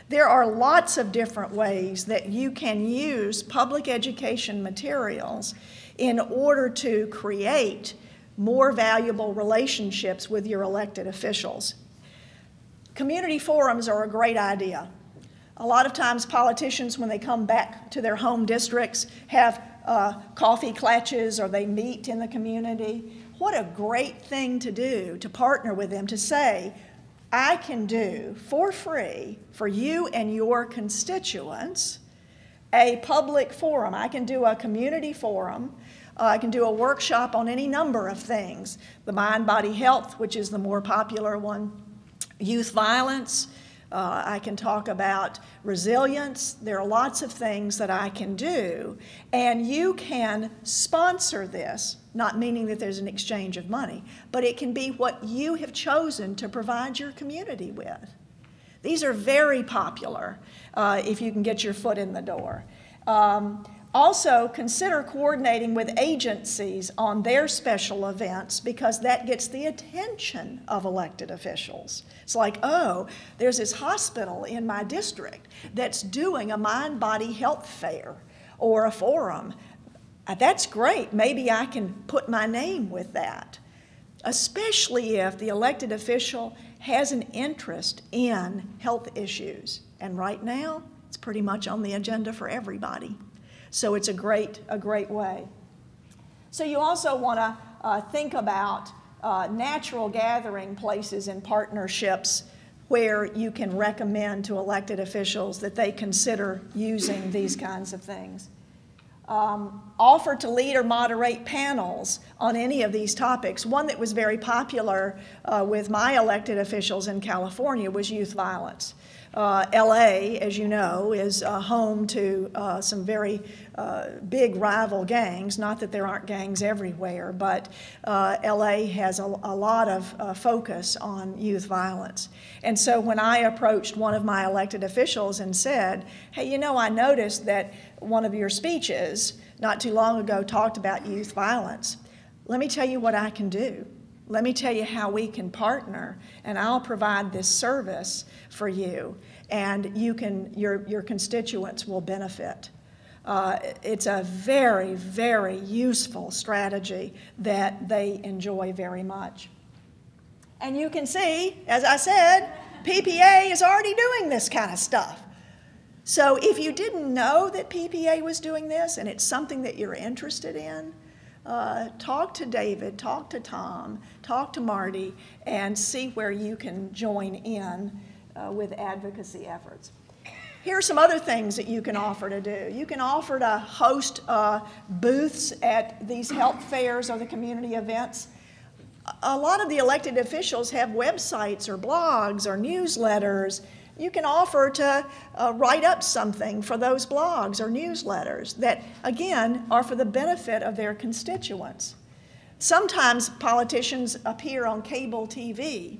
Speaker 2: There are lots of different ways that you can use public education materials in order to create more valuable relationships with your elected officials. Community forums are a great idea. A lot of times politicians, when they come back to their home districts, have coffee clatches or they meet in the community. What a great thing to do, to partner with them, to say, I can do for free for you and your constituents a public forum. I can do a community forum. I can do a workshop on any number of things. The mind-body health, which is the more popular one, youth violence. I can talk about resilience. There are lots of things that I can do. And you can sponsor this, not meaning that there's an exchange of money, but it can be what you have chosen to provide your community with. These are very popular if you can get your foot in the door. Also, consider coordinating with agencies on their special events because that gets the attention of elected officials. It's like, oh, there's this hospital in my district that's doing a mind-body health fair or a forum. That's great. Maybe I can put my name with that, especially if the elected official has an interest in health issues. And right now, it's pretty much on the agenda for everybody. So it's a great way. So you also want to think about natural gathering places and partnerships where you can recommend to elected officials that they consider using these kinds of things. Offer to lead or moderate panels on any of these topics. One that was very popular with my elected officials in California was youth violence. LA, as you know, is home to some very big rival gangs. Not that there aren't gangs everywhere, but LA has a lot of focus on youth violence. And so when I approached one of my elected officials and said, hey, you know, I noticed that one of your speeches not too long ago talked about youth violence. Let me tell you what I can do. Let me tell you how we can partner, and I'll provide this service for you, and you can, your constituents will benefit. It's a very, very useful strategy that they enjoy very much. And you can see, as I said, PPA is already doing this kind of stuff. So if you didn't know that PPA was doing this and it's something that you're interested in, talk to David, talk to Tom, talk to Marty, and see where you can join in with advocacy efforts. Here are some other things that you can offer to do. You can offer to host booths at these health fairs or the community events. A lot of the elected officials have websites or blogs or newsletters. You can offer to write up something for those blogs or newsletters that, again, are for the benefit of their constituents. Sometimes politicians appear on cable TV.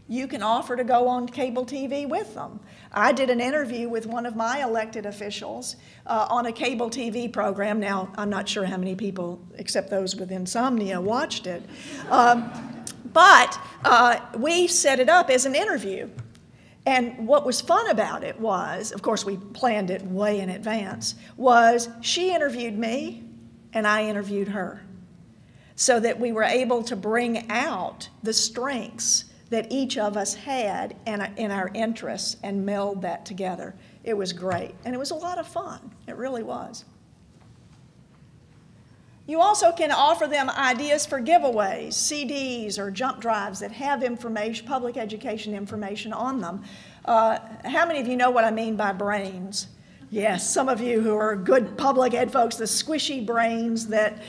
Speaker 2: You can offer to go on cable TV with them. I did an interview with one of my elected officials on a cable TV program. Now, I'm not sure how many people, except those with insomnia, watched it. But we set it up as an interview. And what was fun about it was, of course, we planned it way in advance, was she interviewed me and I interviewed her, so that we were able to bring out the strengths that each of us had in our interests and meld that together. It was great, and it was a lot of fun. It really was. You also can offer them ideas for giveaways, CDs or jump drives that have information, public education information on them. How many of you know what I mean by brains? Yes, some of you who are good public ed folks, the squishy brains that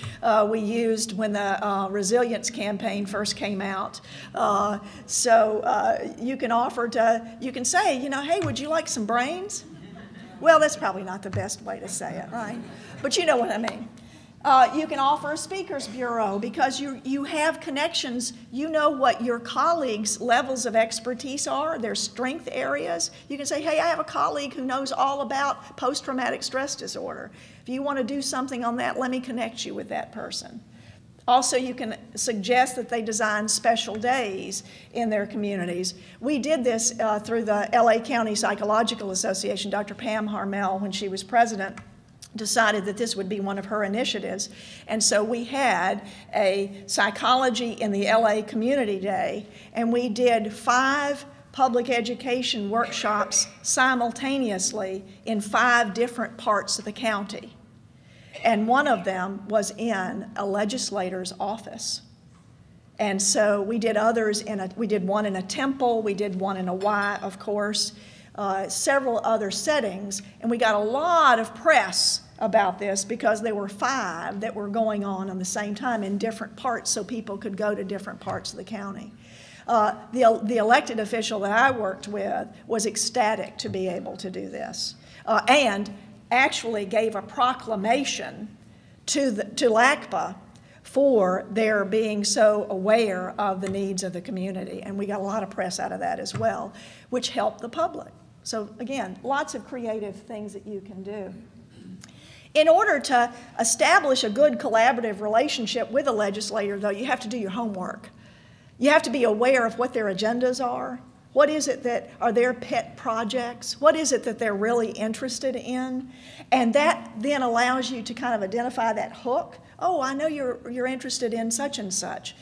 Speaker 2: we used when the resilience campaign first came out. You can offer to, you can say, you know, hey, would you like some brains? Well, that's probably not the best way to say it, right? But you know what I mean. You can offer a speakers bureau because you have connections. You know what your colleagues' levels of expertise are, their strength areas. You can say, hey, I have a colleague who knows all about post-traumatic stress disorder. If you want to do something on that, let me connect you with that person. Also, you can suggest that they design special days in their communities. We did this through the LA County Psychological Association. Dr. Pam Harmel, when she was president, decided that this would be one of her initiatives. And so we had a psychology in the LA Community Day, and we did 5 public education workshops simultaneously in 5 different parts of the county. And one of them was in a legislator's office. And so we did others we did one in a temple, we did one in a Y, of course, several other settings, and we got a lot of press about this because there were 5 that were going on the same time in different parts, so people could go to different parts of the county. The elected official that I worked with was ecstatic to be able to do this, and actually gave a proclamation to LACPA for their being so aware of the needs of the community, and we got a lot of press out of that as well, which helped the public. So again, lots of creative things that you can do. In order to establish a good collaborative relationship with a legislator, though, you have to do your homework. You have to be aware of what their agendas are. What is it that are their pet projects? What is it that they're really interested in? And that then allows you to kind of identify that hook. Oh, I know you're interested in such and such.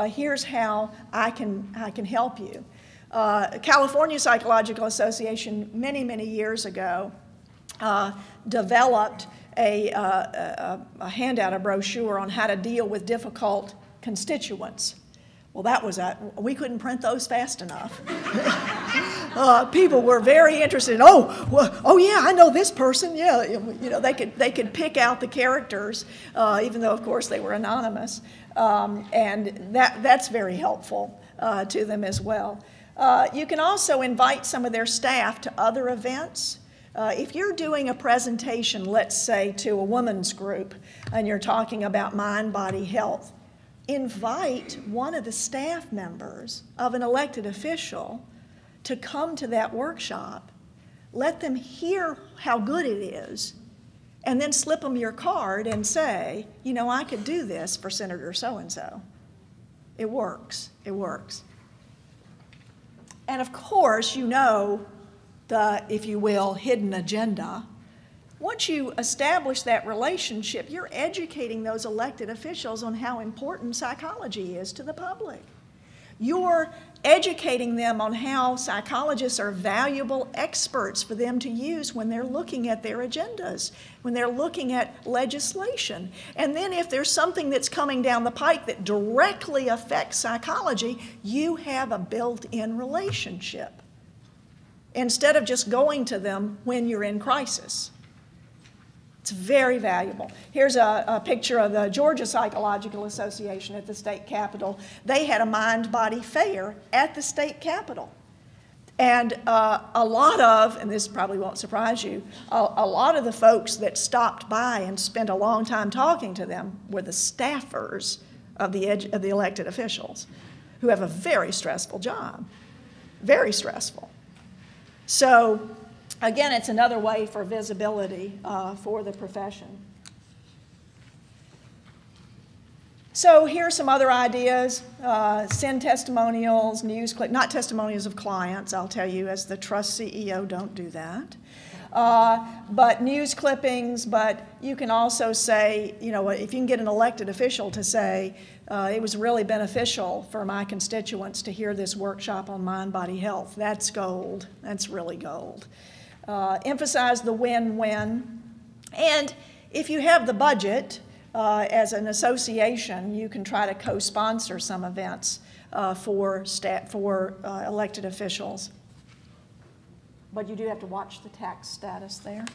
Speaker 2: Here's how I can help you. California Psychological Association many, many years ago developed a handout, a brochure on how to deal with difficult constituents. Well, we couldn't print those fast enough. People were very interested. Oh yeah, I know this person. Yeah, you know, they could pick out the characters, even though of course they were anonymous, and that's very helpful to them as well. You can also invite some of their staff to other events. If you're doing a presentation, let's say to a women's group, and you're talking about mind-body health, invite one of the staff members of an elected official to come to that workshop. Let them hear how good it is, and then slip them your card and say, you know, I could do this for Senator so-and-so. It works. It works. And of course, you know the, if you will, hidden agenda. Once you establish that relationship, you're educating those elected officials on how important psychology is to the public. You're educating them on how psychologists are valuable experts for them to use when they're looking at their agendas, when they're looking at legislation. And then if there's something that's coming down the pike that directly affects psychology, you have a built-in relationship instead of just going to them when you're in crisis. It's very valuable. Here's a picture of the Georgia Psychological Association at the state capitol. They had a mind-body fair at the state capitol. And a lot of, and this probably won't surprise you, a lot of the folks that stopped by and spent a long time talking to them were the staffers of the elected officials, who have a very stressful job, very stressful. So, again, it's another way for visibility for the profession. So here's some other ideas. Send testimonials, news clip, not testimonials of clients, I'll tell you, as the trust CEO, don't do that. But news clippings, but you can also say, you know, if you can get an elected official to say, it was really beneficial for my constituents to hear this workshop on mind-body health, that's gold. That's really gold. Emphasize the win-win. And if you have the budget, as an association, you can try to co-sponsor some events for elected officials. But you do have to watch the tax status there.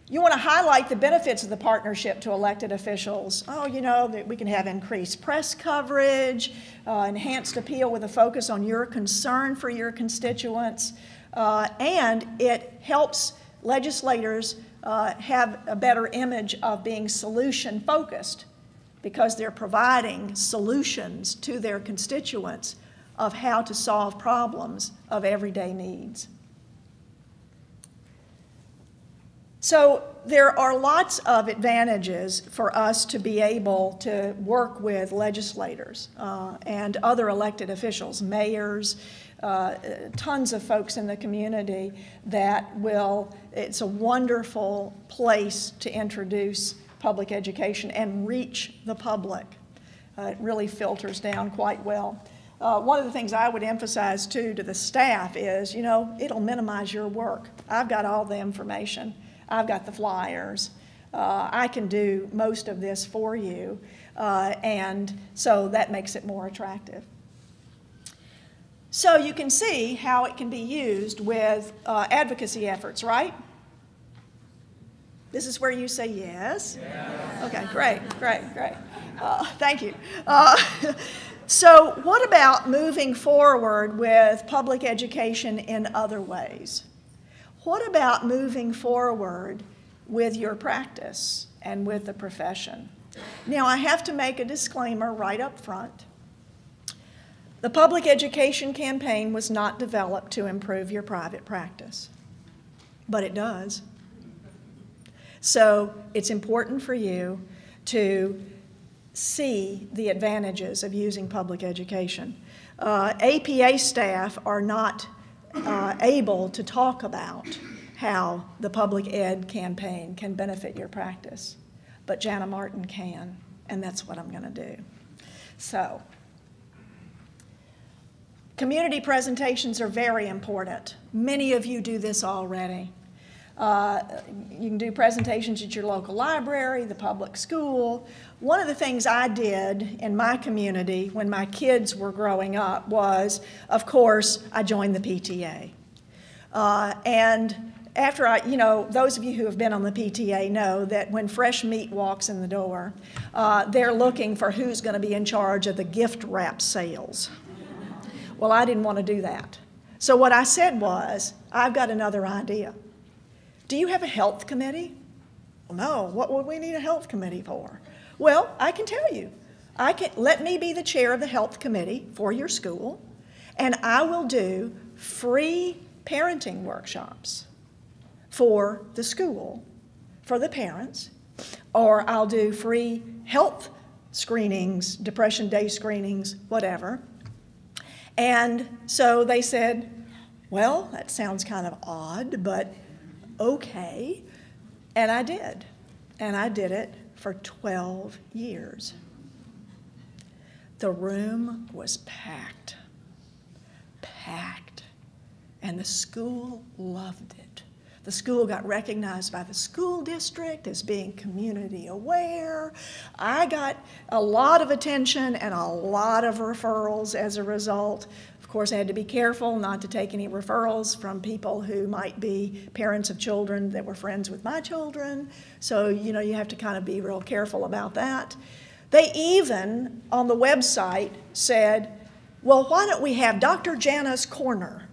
Speaker 2: You want to highlight the benefits of the partnership to elected officials. Oh, you know, that we can have increased press coverage, enhanced appeal with a focus on your concern for your constituents, and it helps legislators have a better image of being solution-focused because they're providing solutions to their constituents of how to solve problems of everyday needs. So there are lots of advantages for us to be able to work with legislators and other elected officials, mayors, tons of folks in the community that will, it's a wonderful place to introduce public education and reach the public. It really filters down quite well. One of the things I would emphasize too to the staff is, you know, it'll minimize your work. I've got all the information. I've got the flyers. I can do most of this for you, and so that makes it more attractive. So you can see how it can be used with advocacy efforts, right? This is where you say yes? Yes. Okay, great. Thank you. So what about moving forward with public education in other ways? What about moving forward with your practice and with the profession? Now, I have to make a disclaimer right up front. The public education campaign was not developed to improve your private practice, but it does. So it's important for you to see the advantages of using public education. APA staff are not able to talk about how the public ed campaign can benefit your practice, but Jana Martin can, and that's what I'm going to do. So, community presentations are very important. Many of you do this already. You can do presentations at your local library, the public school. One of the things I did in my community when my kids were growing up was, of course, I joined the PTA. And after those of you who have been on the PTA know that when fresh meat walks in the door, they're looking for who's going to be in charge of the gift wrap sales. Well, I didn't want to do that. So what I said was, I've got another idea. Do you have a health committee? Well, no. What would we need a health committee for? Well, I can tell you. Let me be the chair of the health committee for your school, and I will do free parenting workshops for the school, for the parents, or I'll do free health screenings, depression day screenings, whatever. And so they said, well, that sounds kind of odd, but okay. And I did. And I did it for 12 years. The room was packed, and the school loved it. The school got recognized by the school district as being community aware. I got a lot of attention and a lot of referrals as a result. Of course, I had to be careful not to take any referrals from people who might be parents of children that were friends with my children. So, you have to kind of be real careful about that. They even, on the website, said, well, why don't we have Dr. Jana's Corner?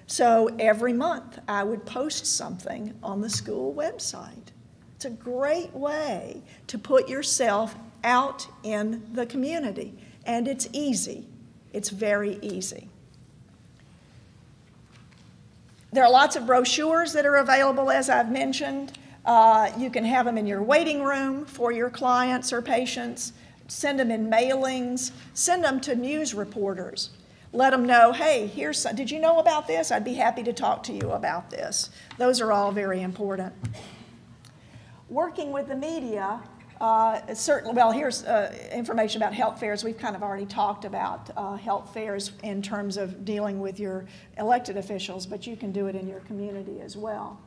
Speaker 2: So every month I would post something on the school website. It's a great way to put yourself out in the community, and it's easy. It's very easy. There are lots of brochures that are available, as I've mentioned. You can have them in your waiting room for your clients or patients. Send them in mailings. Send them to news reporters. Let them know, hey, did you know about this? I'd be happy to talk to you about this. Those are all very important. Working with the media, certainly, well, here's information about health fairs. We've kind of already talked about health fairs in terms of dealing with your elected officials, but you can do it in your community as well.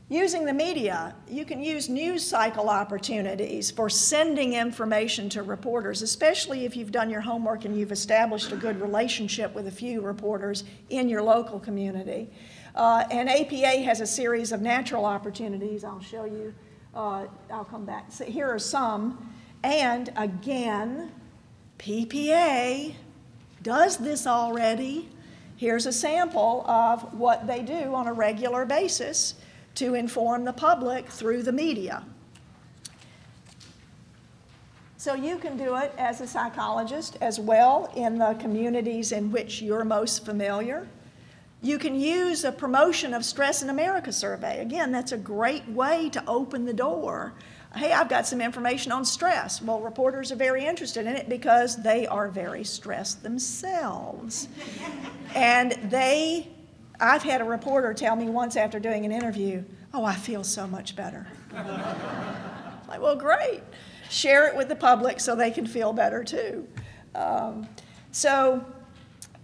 Speaker 2: Using the media, you can use news cycle opportunities for sending information to reporters, especially if you've done your homework and you've established a good relationship with a few reporters in your local community. And APA has a series of natural opportunities. I'll show you. I'll come back. So here are some. And again, PPA does this already. Here's a sample of what they do on a regular basis to inform the public through the media. So you can do it as a psychologist as well in the communities in which you're most familiar. You can use a promotion of Stress in America survey. Again, that's a great way to open the door. Hey, I've got some information on stress. Well, reporters are very interested in it because they are very stressed themselves. And I've had a reporter tell me once after doing an interview, oh, I feel so much better. Like, well, great. Share it with the public so they can feel better too. So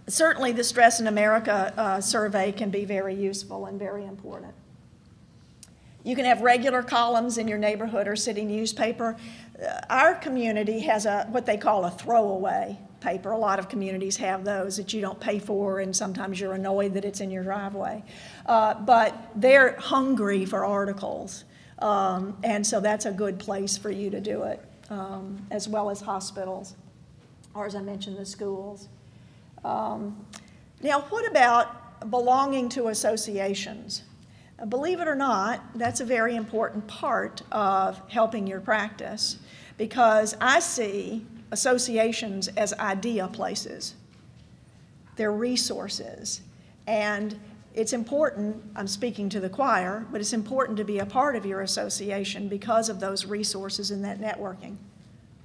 Speaker 2: certainly the Stress in America survey can be very useful and very important. You can have regular columns in your neighborhood or city newspaper. Our community has what they call a throwaway paper. A lot of communities have those that you don't pay for, and sometimes you're annoyed that it's in your driveway. But they're hungry for articles, and so that's a good place for you to do it, as well as hospitals, or as I mentioned, the schools. Now, what about belonging to associations? Believe it or not, that's a very important part of helping your practice, because I see associations as idea places. They're resources. And it's important, I'm speaking to the choir, but it's important to be a part of your association because of those resources and that networking.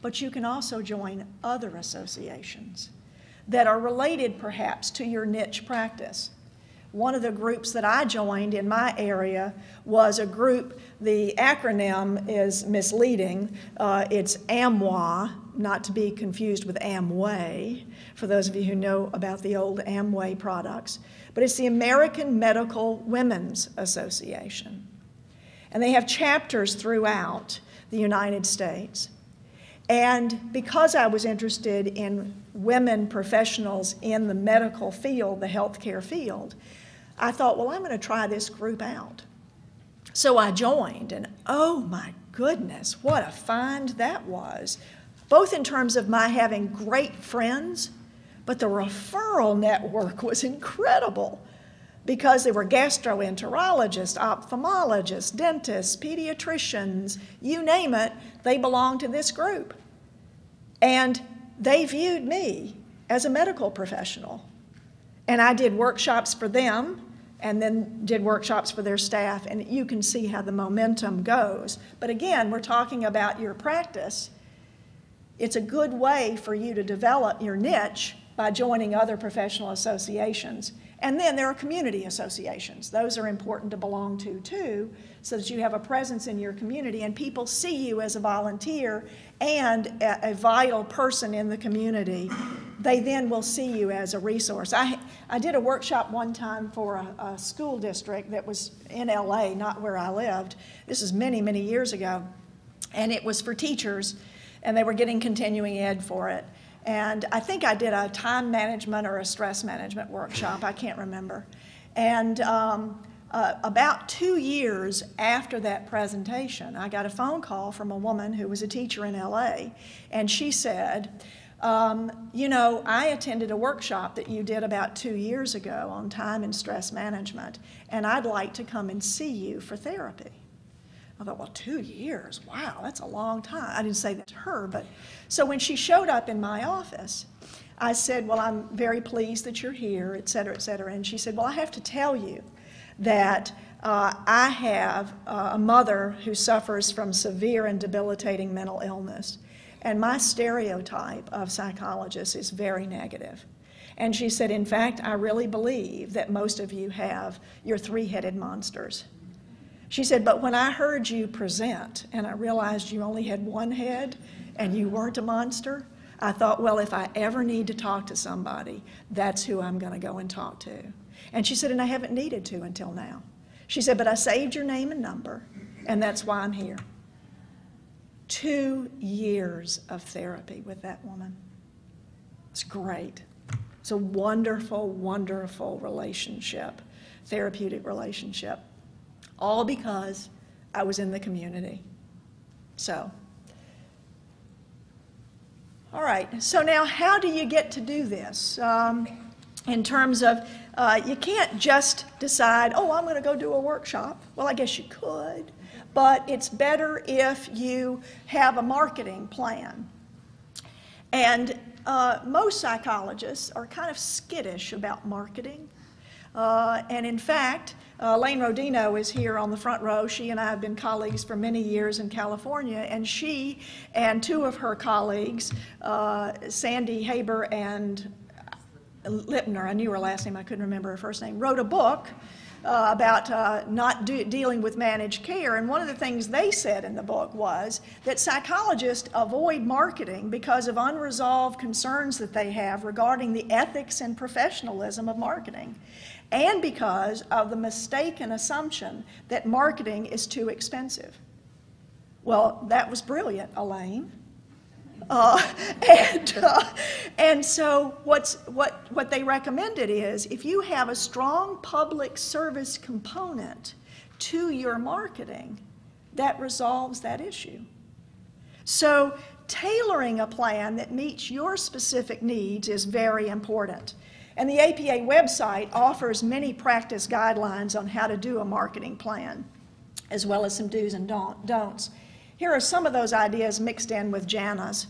Speaker 2: But you can also join other associations that are related perhaps to your niche practice. One of the groups that I joined in my area was a group, the acronym is misleading. It's AMWA, not to be confused with Amway, for those of you who know about the old Amway products. But it's the American Medical Women's Association. And they have chapters throughout the United States. And because I was interested in women professionals in the medical field, the healthcare field, I thought, well, I'm going to try this group out. So I joined, and oh my goodness, what a find that was, both in terms of my having great friends, but the referral network was incredible because there were gastroenterologists, ophthalmologists, dentists, pediatricians, you name it, they belonged to this group. And they viewed me as a medical professional. And I did workshops for them and then did workshops for their staff, and you can see how the momentum goes. But again, we're talking about your practice. It's a good way for you to develop your niche by joining other professional associations. And then there are community associations. Those are important to belong to too, so that you have a presence in your community and people see you as a volunteer and a vital person in the community. They then will see you as a resource. I did a workshop one time for a school district that was in LA, not where I lived. This is many, many years ago. And it was for teachers, and they were getting continuing ed for it. And I think I did a time management or a stress management workshop, I can't remember. And about 2 years after that presentation, I got a phone call from a woman who was a teacher in LA, and she said, you know, I attended a workshop that you did about 2 years ago on time and stress management, and I'd like to come and see you for therapy. I thought, well, 2 years, wow, that's a long time. I didn't say that to her, but so when she showed up in my office, I said, well, I'm very pleased that you're here, et cetera, and she said, well, I have to tell you that I have a mother who suffers from severe and debilitating mental illness, and my stereotype of psychologists is very negative. And she said, in fact, I really believe that most of you have your three-headed monsters. She said, but when I heard you present and I realized you only had one head and you weren't a monster, I thought, well, if I ever need to talk to somebody, that's who I'm going to go and talk to. And she said, and I haven't needed to until now. She said, but I saved your name and number, and that's why I'm here. 2 years of therapy with that woman. It's great. It's a wonderful, wonderful relationship, therapeutic relationship. All because I was in the community. So, all right, so now how do you get to do this? In terms of, you can't just decide, oh, I'm going to go do a workshop. Well, I guess you could, but it's better if you have a marketing plan. And most psychologists are kind of skittish about marketing. And in fact, Elaine Rodino is here on the front row. She and I have been colleagues for many years in California, and she and two of her colleagues, Sandy Haber and Lipner, I knew her last name, I couldn't remember her first name, wrote a book about not dealing with managed care. And one of the things they said in the book was that psychologists avoid marketing because of unresolved concerns that they have regarding the ethics and professionalism of marketing, and because of the mistaken assumption that marketing is too expensive. Well, that was brilliant, Elaine. And so what they recommended is if you have a strong public service component to your marketing, that resolves that issue. So tailoring a plan that meets your specific needs is very important. And the APA website offers many practice guidelines on how to do a marketing plan, as well as some do's and don'ts. Here are some of those ideas mixed in with Jana's.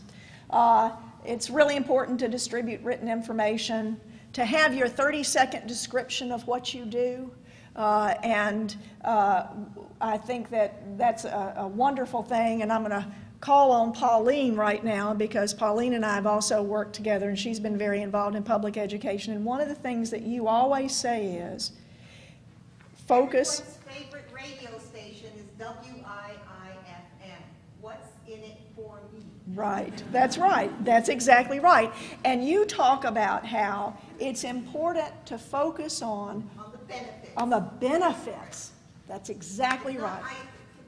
Speaker 2: It's really important to distribute written information, to have your 30-second description of what you do, and I think that that's a wonderful thing, and I'm going to call on Pauline right now because Pauline and I have also worked together, and she's been very involved in public education, and one of the things that you always say is focus.
Speaker 3: Everyone's favorite radio station is WIIFM. What's in it for me?
Speaker 2: Right, that's right, that's exactly right. And you talk about how it's important to focus on
Speaker 3: the benefits.
Speaker 2: On the benefits. That's exactly right.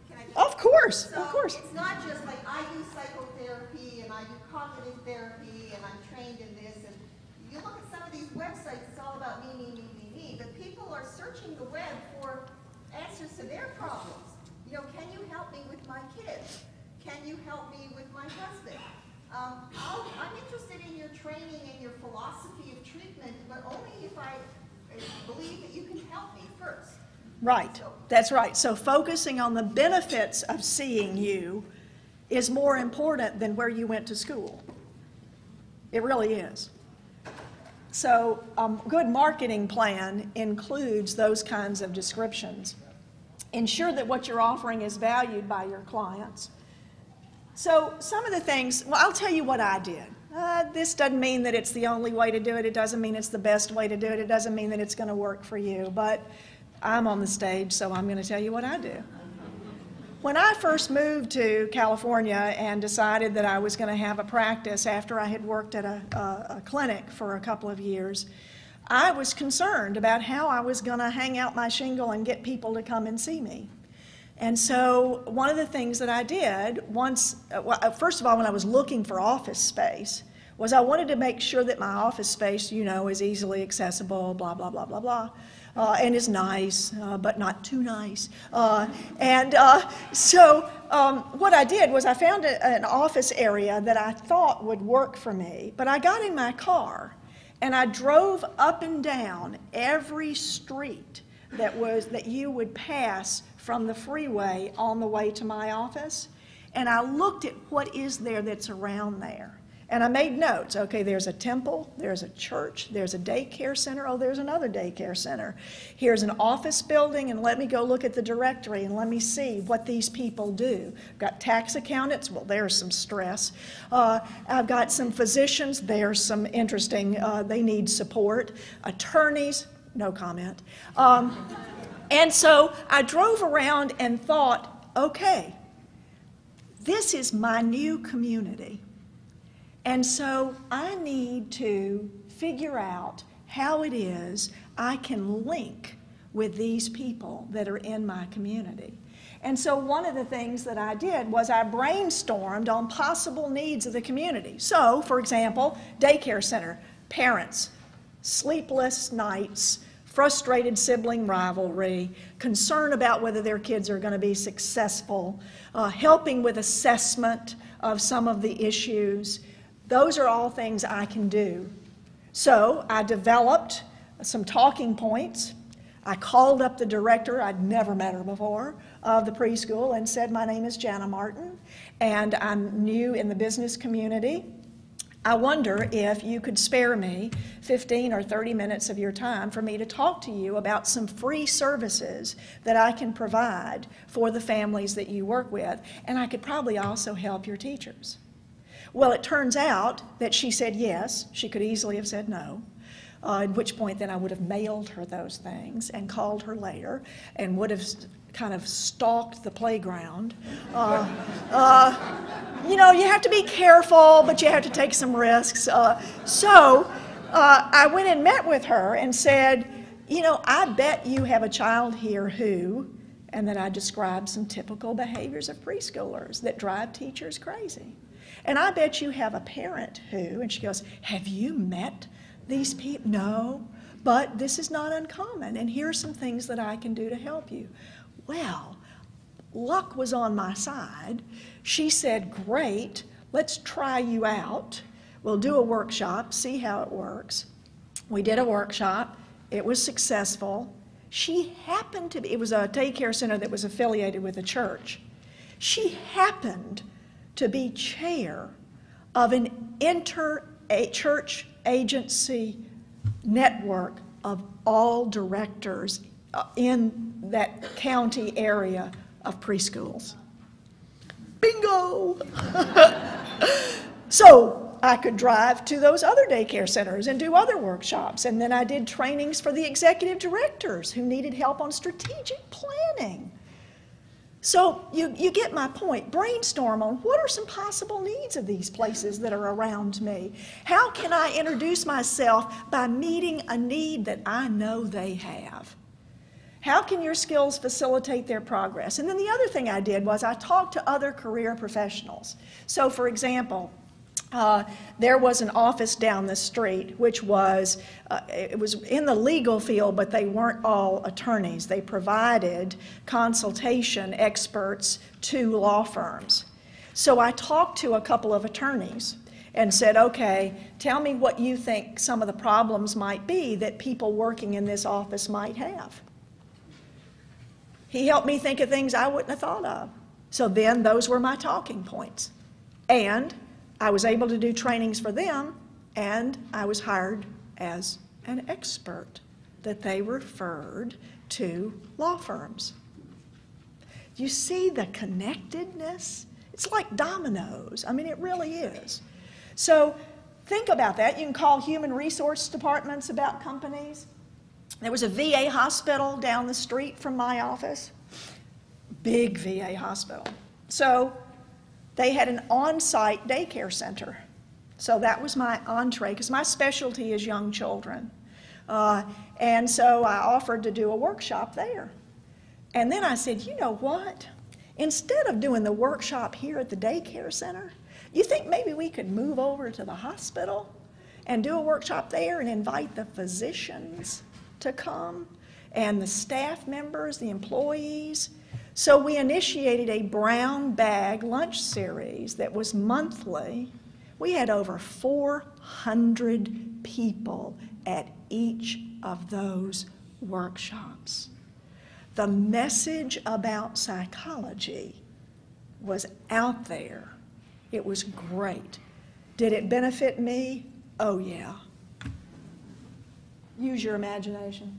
Speaker 3: Can I just,
Speaker 2: Of course,
Speaker 3: so
Speaker 2: of course.
Speaker 3: It's not just like I do psychotherapy and I do cognitive therapy and I'm trained in this. And you look at some of these websites, it's all about me. But people are searching the web for answers to their problems. You know, can you help me with my kids? Can you help me with my husband? I'm interested in your training and your philosophy of treatment, but only if I believe that you can help me first.
Speaker 2: Right, that's right. So focusing on the benefits of seeing you is more important than where you went to school. It really is. So a good marketing plan includes those kinds of descriptions. Ensure that what you're offering is valued by your clients. So some of the things, well, I'll tell you what I did. this doesn't mean that it's the only way to do it. It doesn't mean it's the best way to do it. It doesn't mean that it's going to work for you. But I'm on the stage, so I'm going to tell you what I do. When I first moved to California and decided that I was going to have a practice after I had worked at a clinic for a couple of years, I was concerned about how I was going to hang out my shingle and get people to come and see me. And so one of the things that I did once, first of all, when I was looking for office space, was I wanted to make sure that my office space, you know, is easily accessible, blah, blah, blah, blah, blah, and is nice, but not too nice. So what I did was I found an office area that I thought would work for me, but I got in my car and I drove up and down every street that you would pass from the freeway on the way to my office, and I looked at what is there that's around there. And I made notes. Okay, there's a temple, there's a church, there's a daycare center, oh, there's another daycare center. Here's an office building, and let me go look at the directory and let me see what these people do. I've got tax accountants, well, there's some stress. I've got some physicians, there's some interesting, they need support. Attorneys, no comment. And so I drove around and thought, okay, this is my new community. And so I need to figure out how it is I can link with these people that are in my community. And so one of the things that I did was I brainstormed on possible needs of the community. So, for example, daycare center, parents, sleepless nights, frustrated sibling rivalry, concern about whether their kids are going to be successful, helping with assessment of some of the issues. Those are all things I can do. So I developed some talking points. I called up the director, I'd never met her before, of the preschool and said, my name is Jana Martin, and I'm new in the business community. I wonder if you could spare me 15 or 30 minutes of your time for me to talk to you about some free services that I can provide for the families that you work with, and I could probably also help your teachers. Well, it turns out that she said yes. She could easily have said no, at which point then I would have mailed her those things and called her later and would have kind of stalked the playground. You know, you have to be careful, but you have to take some risks. So I went and met with her and said, you know, I bet you have a child here who, and then I described some typical behaviors of preschoolers that drive teachers crazy. And I bet you have a parent who, and she goes, have you met these people? No, but this is not uncommon, and here are some things that I can do to help you. Well, luck was on my side. She said, great, let's try you out. We'll do a workshop, see how it works. We did a workshop. It was successful. She happened to be, it was a daycare center that was affiliated with a church. She happened to be chair of an inter-church agency network of all directors in that county area of preschools. Bingo! So I could drive to those other daycare centers and do other workshops. And then I did trainings for the executive directors who needed help on strategic planning. So you get my point. Brainstorm on what are some possible needs of these places that are around me. How can I introduce myself by meeting a need that I know they have? How can your skills facilitate their progress? And then the other thing I did was I talked to other career professionals. So for example, there was an office down the street which was, it was in the legal field, but they weren't all attorneys. They provided consultation experts to law firms. So I talked to a couple of attorneys and said, okay, tell me what you think some of the problems might be that people working in this office might have. He helped me think of things I wouldn't have thought of. So then those were my talking points. And I was able to do trainings for them, and I was hired as an expert that they referred to law firms. You see the connectedness? It's like dominoes. I mean, it really is. So think about that. You can call human resource departments about companies. There was a VA hospital down the street from my office, big VA hospital. So they had an on-site daycare center. So that was my entree, because my specialty is young children. And so I offered to do a workshop there. And then I said, you know what? Instead of doing the workshop here at the daycare center, you think maybe we could move over to the hospital and do a workshop there and invite the physicians to come and the staff members, the employees? So we initiated a brown bag lunch series that was monthly. We had over 400 people at each of those workshops. The message about psychology was out there. It was great. Did it benefit me? Oh, yeah. Use your imagination.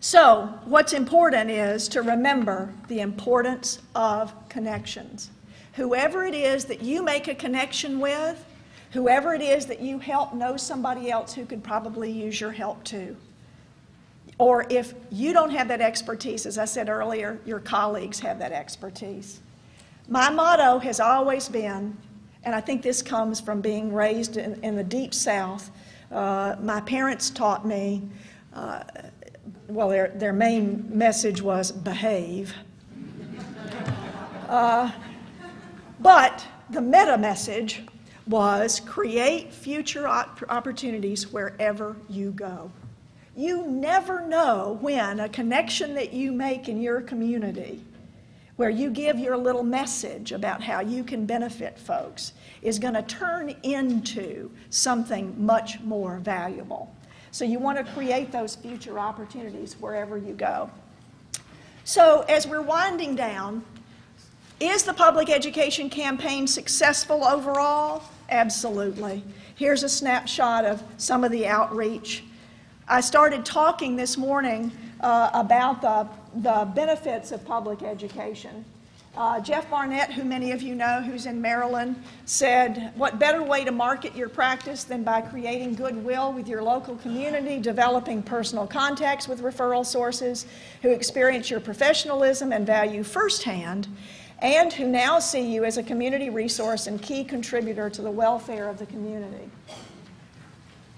Speaker 2: So, what's important is to remember the importance of connections. Whoever it is that you make a connection with, whoever it is that you help knows somebody else who could probably use your help too. Or if you don't have that expertise, as I said earlier, your colleagues have that expertise. My motto has always been, and I think this comes from being raised in the Deep South, my parents taught me, well, their main message was behave. But the meta message was create future opportunities wherever you go. You never know when a connection that you make in your community, where you give your little message about how you can benefit folks, is going to turn into something much more valuable. So you want to create those future opportunities wherever you go. So as we're winding down, is the public education campaign successful overall? Absolutely. Here's a snapshot of some of the outreach. I started talking this morning about the benefits of public education. Jeff Barnett, who many of you know, who's in Maryland, said, what better way to market your practice than by creating goodwill with your local community, developing personal contacts with referral sources who experience your professionalism and value firsthand, and who now see you as a community resource and key contributor to the welfare of the community.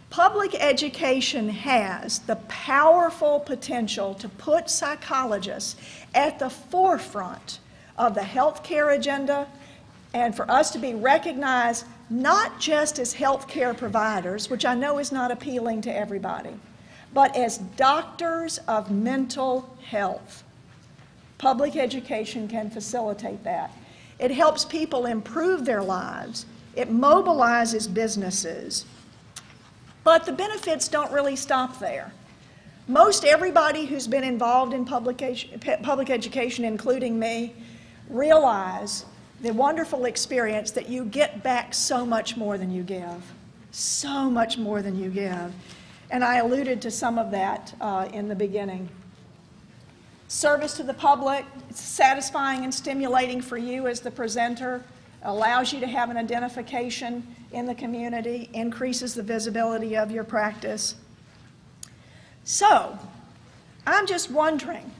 Speaker 2: Public education has the powerful potential to put psychologists at the forefront of the healthcare agenda, and for us to be recognized not just as healthcare providers, which I know is not appealing to everybody, but as doctors of mental health. Public education can facilitate that. It helps people improve their lives. It mobilizes businesses. But the benefits don't really stop there. Most everybody who's been involved in public education, including me, realize the wonderful experience that you get back so much more than you give. So much more than you give. And I alluded to some of that in the beginning. Service to the public, it's satisfying and stimulating for you as the presenter, allows you to have an identification in the community, increases the visibility of your practice. So, I'm just wondering,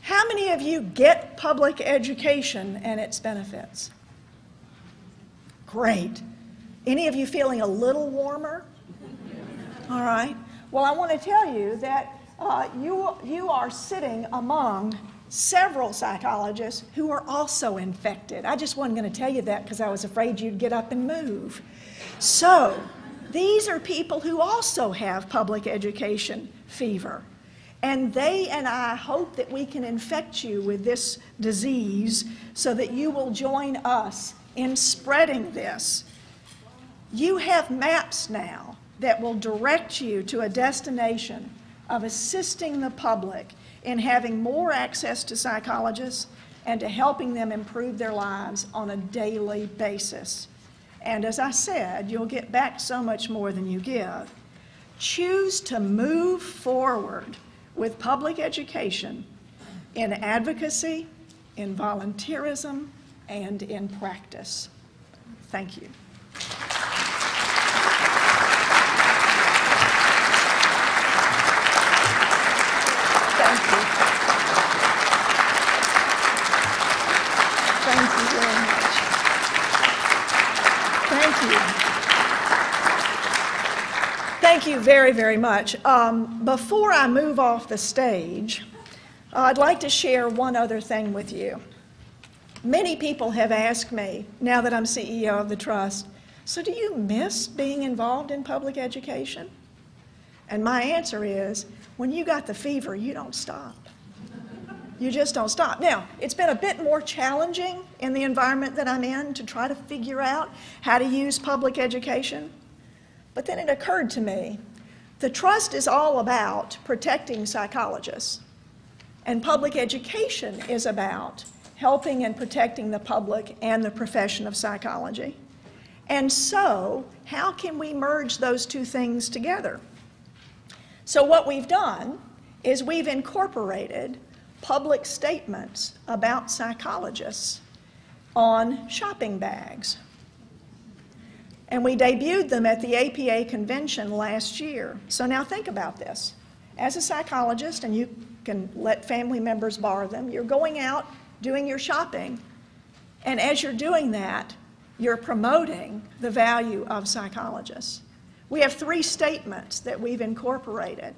Speaker 2: how many of you get public education and its benefits? Great. Any of you feeling a little warmer? All right. Well, I want to tell you that you are sitting among several psychologists who are also infected. I just wasn't going to tell you that because I was afraid you'd get up and move. So, these are people who also have public education fever. And they and I hope that we can infect you with this disease so that you will join us in spreading this. You have maps now that will direct you to a destination of assisting the public in having more access to psychologists and to helping them improve their lives on a daily basis. And as I said, you'll get back so much more than you give. Choose to move forward with public education in advocacy, in volunteerism, and in practice. Thank you. Thank you very, very much. Before I move off the stage, I'd like to share one other thing with you. Many people have asked me, now that I'm CEO of the Trust, so do you miss being involved in public education? And my answer is, when you got the fever, you don't stop. You just don't stop. Now, it's been a bit more challenging in the environment that I'm in to try to figure out how to use public education. But then it occurred to me, the Trust is all about protecting psychologists. And public education is about helping and protecting the public and the profession of psychology. And so, how can we merge those two things together? So what we've done is we've incorporated public statements about psychologists on shopping bags. And we debuted them at the APA convention last year. So now think about this. As a psychologist, and you can let family members borrow them, you're going out doing your shopping, and as you're doing that, you're promoting the value of psychologists. We have 3 statements that we've incorporated.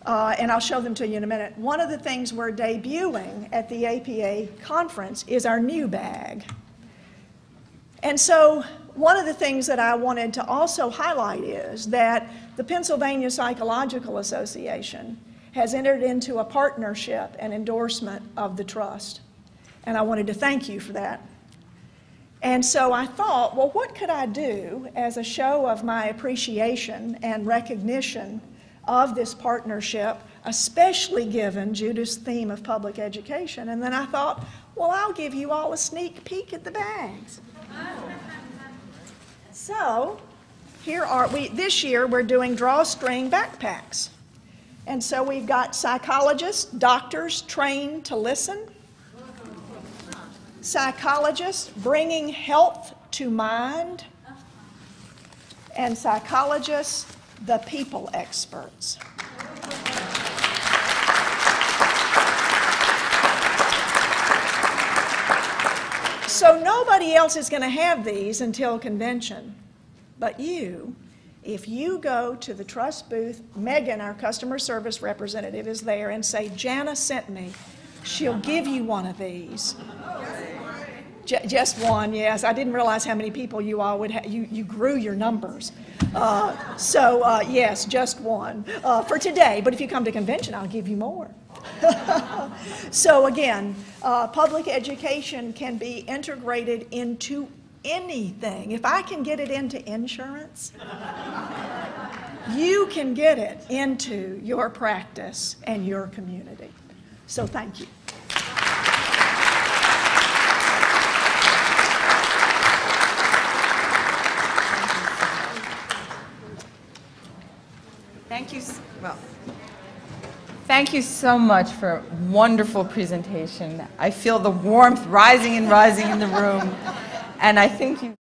Speaker 2: And I'll show them to you in a minute. One of the things we're debuting at the APA conference is our new bag. And so one of the things that I wanted to also highlight is that the Pennsylvania Psychological Association has entered into a partnership and endorsement of the Trust. And I wanted to thank you for that. And so I thought, well, what could I do as a show of my appreciation and recognition of this partnership, especially given Judith's theme of public education? And then I thought, well, I'll give you all a sneak peek at the bags. So here are we. This year we're doing drawstring backpacks. And so we've got psychologists, doctors trained to listen, psychologists bringing health to mind, and psychologists, the people experts. So nobody else is going to have these until convention. But you, if you go to the Trust booth, Megan, our customer service representative, is there, and say, Jana sent me, she'll give you one of these. Just one, yes. I didn't realize how many people you all would have. You grew your numbers. Yes, just one for today. But if you come to convention, I'll give you more. So again, public education can be integrated into anything. If I can get it into insurance, you can get it into your practice and your community. So thank you.
Speaker 1: Thank you so much for a wonderful presentation. I feel the warmth rising and rising in the room, and I think you